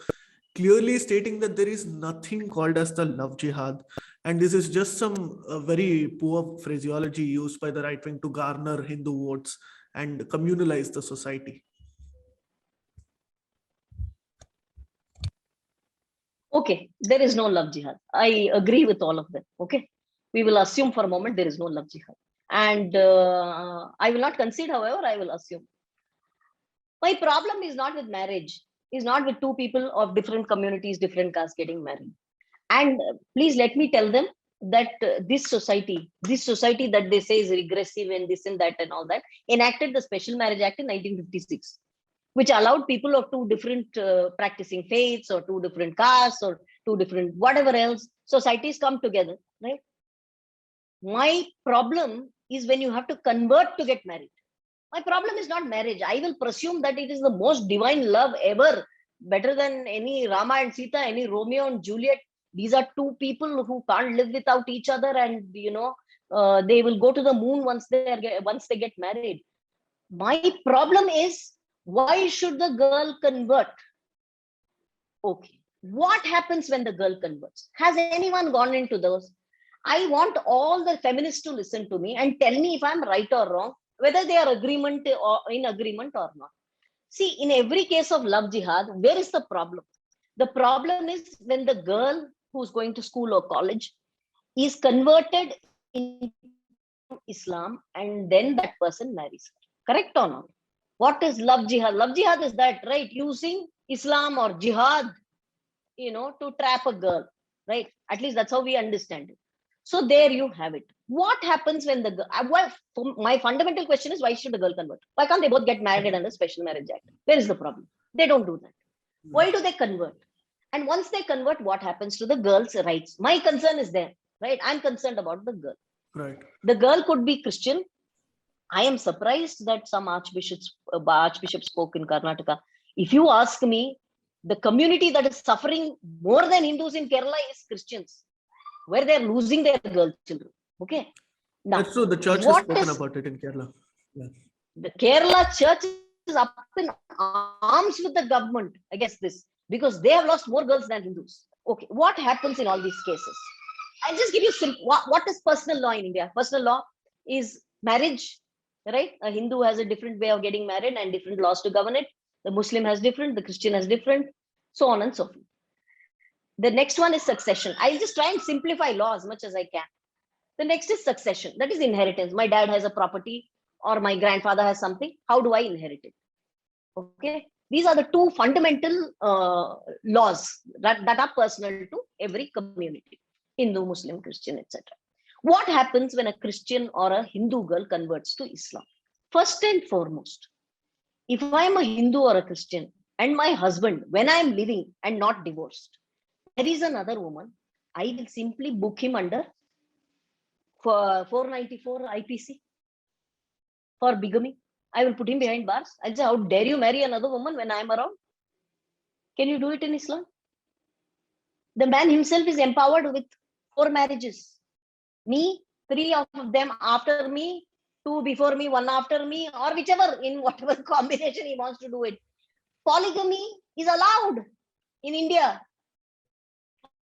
clearly stating that there is nothing called as the love jihad. And this is just some very poor phraseology used by the right wing to garner Hindu votes and communalize the society. Okay, there is no love jihad. I agree with all of them. Okay, we will assume for a moment there is no love jihad. And I will not concede, however, I will assume. My problem is not with marriage, is not with two people of different communities, different castes getting married. And please let me tell them that this society that they say is regressive and this and that and all that, enacted the Special Marriage Act in 1956, which allowed people of two different practicing faiths or two different castes or two different whatever else societies come together, right? My problem is when you have to convert to get married. My problem is not marriage. I will presume that it is the most divine love ever, better than any Rama and Sita, any Romeo and Juliet. These are two people who can't live without each other, and they will go to the moon once they get married. My problem is, why should the girl convert? Okay, what happens when the girl converts? Has anyone gone into those? I want all the feminists to listen to me and tell me if I'm right or wrong, whether they are in agreement or not. See, in every case of love jihad, where is the problem? The problem is when the girl who's going to school or college is converted into Islam and then that person marries her. Correct or not? What is love jihad? Love jihad is that, right? Using Islam or jihad, to trap a girl, right? At least that's how we understand it. So there you have it. What happens when the girl? My fundamental question is, why should the girl convert? Why can't they both get married under Special Marriage Act? Where is the problem? They don't do that. Why do they convert? And once they convert, what happens to the girl's rights? My concern is there, right? I'm concerned about the girl. Right. The girl could be Christian. I am surprised that some archbishops spoke in Karnataka. If you ask me, the community that is suffering more than Hindus in Kerala is Christians, where they're losing their girl children. Okay. Now, that's true. The church has spoken about it in Kerala. Yeah. The Kerala church is up in arms with the government against this, because they have lost more girls than Hindus. Okay. What happens in all these cases? I'll just give you what is personal law in India? Personal law is marriage, right? A Hindu has a different way of getting married and different laws to govern it. The Muslim has different, the Christian has different, so on and so forth. The next one is succession. I'll just try and simplify law as much as I can. The next is succession. That is inheritance. My dad has a property or my grandfather has something. How do I inherit it? Okay. These are the two fundamental laws that are personal to every community. Hindu, Muslim, Christian, etc. What happens when a Christian or a Hindu girl converts to Islam? First and foremost, if I am a Hindu or a Christian and my husband, when I am living and not divorced, there is another woman, I will simply book him under for 494 IPC for bigamy. I will put him behind bars. I'll say, how dare you marry another woman when I am around? Can you do it in Islam? The man himself is empowered with 4 marriages. Me, 3 of them after me, 2 before me, 1 after me, or whichever, in whatever combination he wants to do it. Polygamy is allowed in India.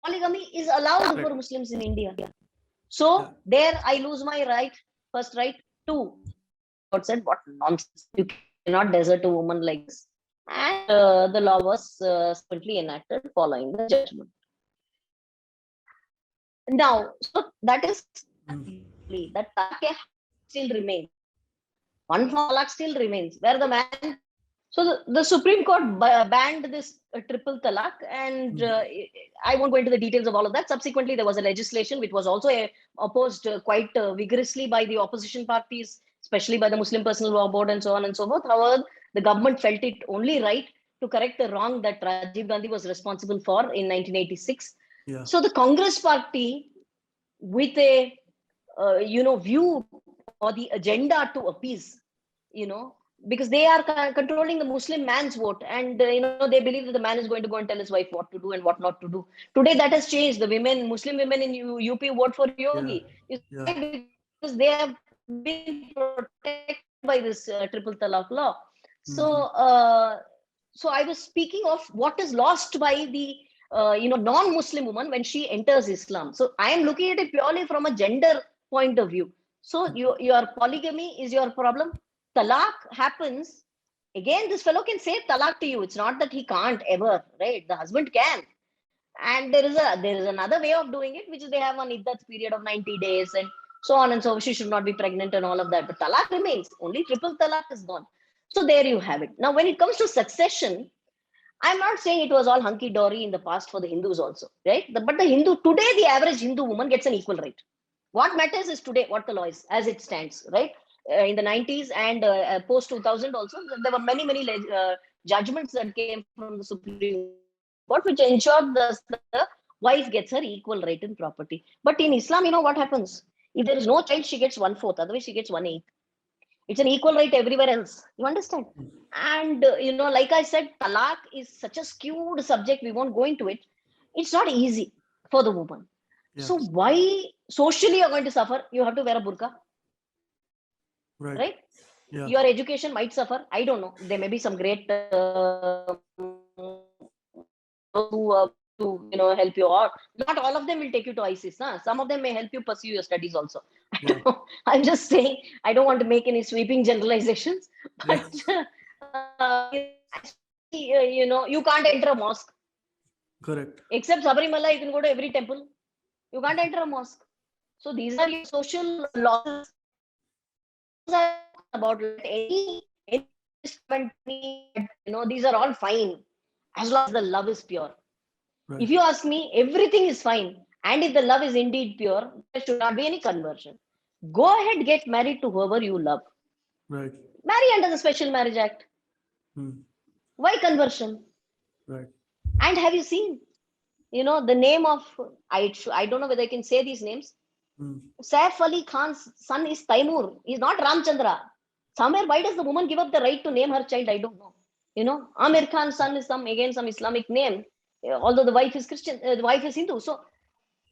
Polygamy is allowed for Muslims in India. So there I lose my right, first right. 2, God said, what nonsense. You cannot desert a woman like this. And the law was simply enacted following the judgment. Now, so that is that talaq still remains. One talaq still remains, where the man. So the Supreme Court banned this triple talaq, and I won't go into the details of all of that. Subsequently, there was a legislation which was also opposed quite vigorously by the opposition parties, especially by the Muslim Personal Law Board and so on and so forth. However, the government felt it only right to correct the wrong that Rajiv Gandhi was responsible for in 1986. Yeah. So the Congress party, with a view or the agenda to appease, because they are controlling the Muslim man's vote, and they believe that the man is going to go and tell his wife what to do and what not to do. Today that has changed. The Muslim women in UP vote for Yogi. Because they have been protected by this triple talaq law. So I was speaking of what is lost by the non-Muslim woman when she enters Islam. So I am looking at it purely from a gender point of view. So your polygamy is your problem. Talaq happens. Again, this fellow can say talaq to you. It's not that he can't ever, right? The husband can. And there is another way of doing it, which is they have an iddat period of 90 days and so on and so. She should not be pregnant and all of that. But talaq remains. Only triple talaq is gone. So there you have it. Now, when it comes to succession, I'm not saying it was all hunky-dory in the past for the Hindus also, right? But today, the average Hindu woman gets an equal right. What matters is today what the law is as it stands, right? In the 90s and post 2000 also, there were many judgments that came from the Supreme Court which ensured the wife gets her equal right in property. But in Islam, what happens? If there is no child, she gets 1/4, otherwise she gets 1/8. It's an equal right everywhere else. You understand? And like I said, talak is such a skewed subject. We won't go into it. It's not easy for the woman. Yeah. So why socially you're going to suffer? You have to wear a burqa, Right. right? Yeah. Your education might suffer. I don't know. There may be some great to help you out. Not all of them will take you to ISIS. Huh? Some of them may help you pursue your studies also. I Yeah. don't know. I'm just saying. I don't want to make any sweeping generalizations, Yeah. but actually, you can't enter a mosque Correct. except Sabrimala. You can go to every temple. You can't enter a mosque. So these are your social losses. Those I've spoken about. Let any comment me that these are all fine as long as the love is pure. Right. If you ask me, everything is fine. And if the love is indeed pure, there should not be any conversion. Go ahead, get married to whoever you love. Right. Marry under the Special Marriage Act. Hmm. Why conversion? Right. And have you seen, the name of, I don't know whether I can say these names. Hmm. Saif Ali Khan's son is Taimur. He's not Ramchandra. Somewhere, why does the woman give up the right to name her child? I don't know. Amir Khan's son is some Islamic name, although the wife is Christian, the wife is Hindu. So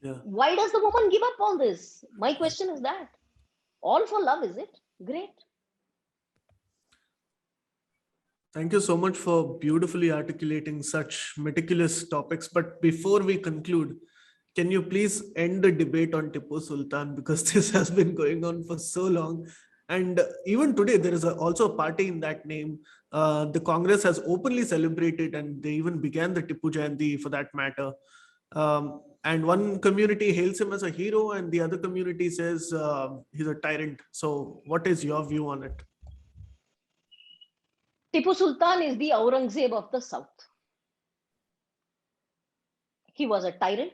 Yeah. why does the woman give up all this? My question is that. All for love, is it? Great. Thank you so much for beautifully articulating such meticulous topics. But before we conclude, can you please end the debate on Tipu Sultan, because this has been going on for so long? And even today, there is also a party in that name. The Congress has openly celebrated, and they even began the Tipu Jayanti for that matter. And one community hails him as a hero, and the other community says he's a tyrant. So, what is your view on it? Tipu Sultan is the Aurangzeb of the South. He was a tyrant.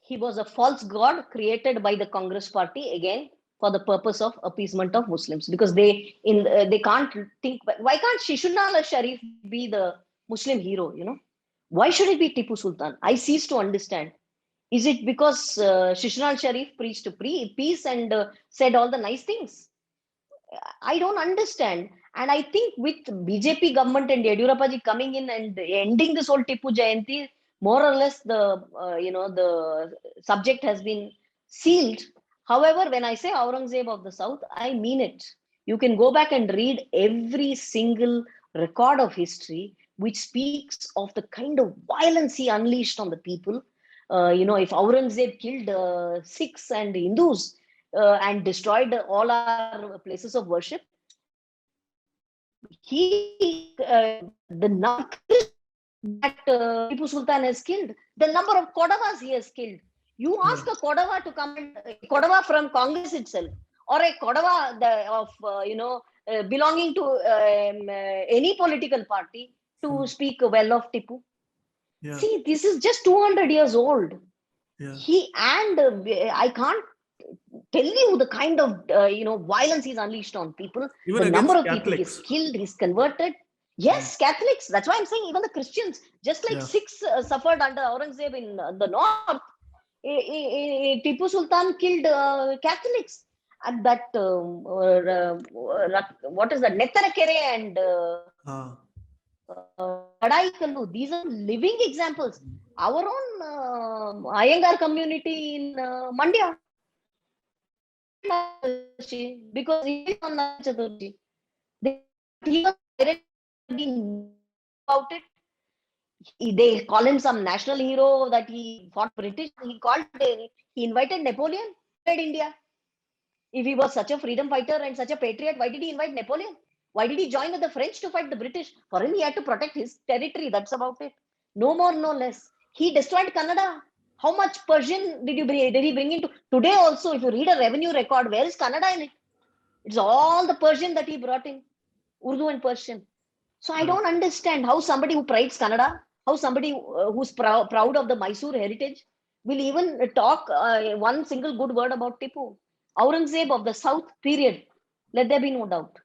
He was a false god created by the Congress party, again, for the purpose of appeasement of Muslims, because they can't think. Why can't Shishunal Sharif be the Muslim hero? Why should it be Tipu Sultan? I cease to understand. Is it because Shishunal Sharif preached peace and said all the nice things? I don't understand. And I think with BJP government and Yediyurappa ji coming in and ending this whole Tipu Jayanti, more or less the subject has been sealed. However, when I say Aurangzeb of the South, I mean it. You can go back and read every single record of history which speaks of the kind of violence he unleashed on the people. If Aurangzeb killed Sikhs and Hindus and destroyed all our places of worship, the number that Tipu Sultan has killed, the number of Kodavas he has killed. You Yeah. ask a Kodava to come, and a Kodava from Congress itself, or a Kodava belonging to any political party, to Hmm. speak well of Tipu. Yeah. See, this is just 200 years old. Yeah. I can't tell you the kind of violence he's unleashed on people, Even the number against of people he's Catholics. killed, he's converted. Hmm. Yes, Catholics. That's why I'm saying even the Christians, just like Yeah. Sikhs suffered under Aurangzeb in the north, Tipu Sultan killed Catholics at that what is that, Nettarakere and Ah. Kadaikallu. These are living examples. Our own Iyengar community in Mandya, because he is on Narayan Chaturthi. He was being about it. They call him some national hero that he fought British. He invited Napoleon to invade India. If he was such a freedom fighter and such a patriot, why did he invite Napoleon? Why did he join with the French to fight the British? For him, he had to protect his territory. That's about it. No more, no less. He destroyed Kannada. How much Persian did he bring into today? Also, if you read a revenue record, where is Kannada in it? It's all the Persian that he brought in, Urdu and Persian. So I Right. don't understand how somebody who prides Kannada, how somebody who's proud of the Mysore heritage, will even talk one single good word about Tipu. Aurangzeb of the South, period. Let there be no doubt.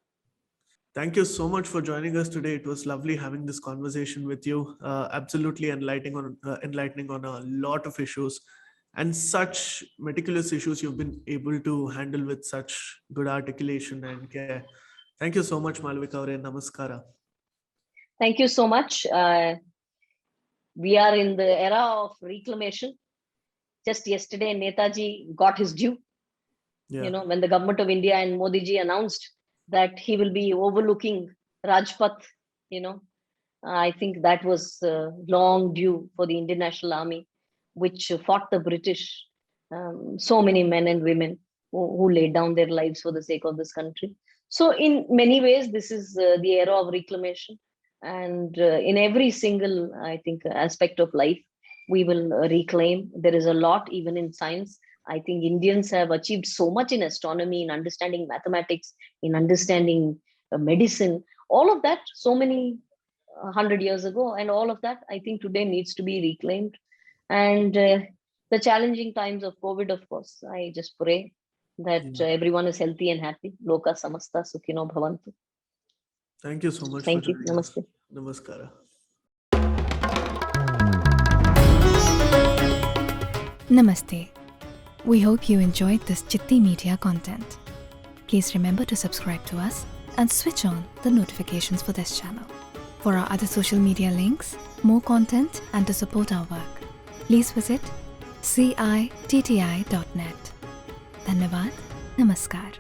Thank you so much for joining us today. It was lovely having this conversation with you. Absolutely enlightening on a lot of issues. and such meticulous issues you've been able to handle with such good articulation and care. Thank you so much, Malavika Avinash. Namaskara. Thank you so much. We are in the era of reclamation. Just yesterday, Netaji got his due. Yeah. When the government of India and Modi ji announced that he will be overlooking Rajpath, I think that was long due for the Indian National Army, which fought the British. So many men and women who laid down their lives for the sake of this country. So in many ways, this is the era of reclamation. And in every single, I think, aspect of life, we will reclaim. There is a lot, even in science. I think Indians have achieved so much in astronomy, in understanding mathematics, in understanding medicine, all of that, so many 100 years ago. And all of that, I think today needs to be reclaimed. And the challenging times of COVID, of course, I just pray that everyone is healthy and happy. Loka samasta sukhino bhavantu. Thank you so much Thank for you. joining us. Namaste. Namaskara. Namaste. We hope you enjoyed this Citti Media content. Please remember to subscribe to us and switch on the notifications for this channel. For our other social media links, more content, and to support our work, please visit citti.net. Dhanyavad. Namaskar.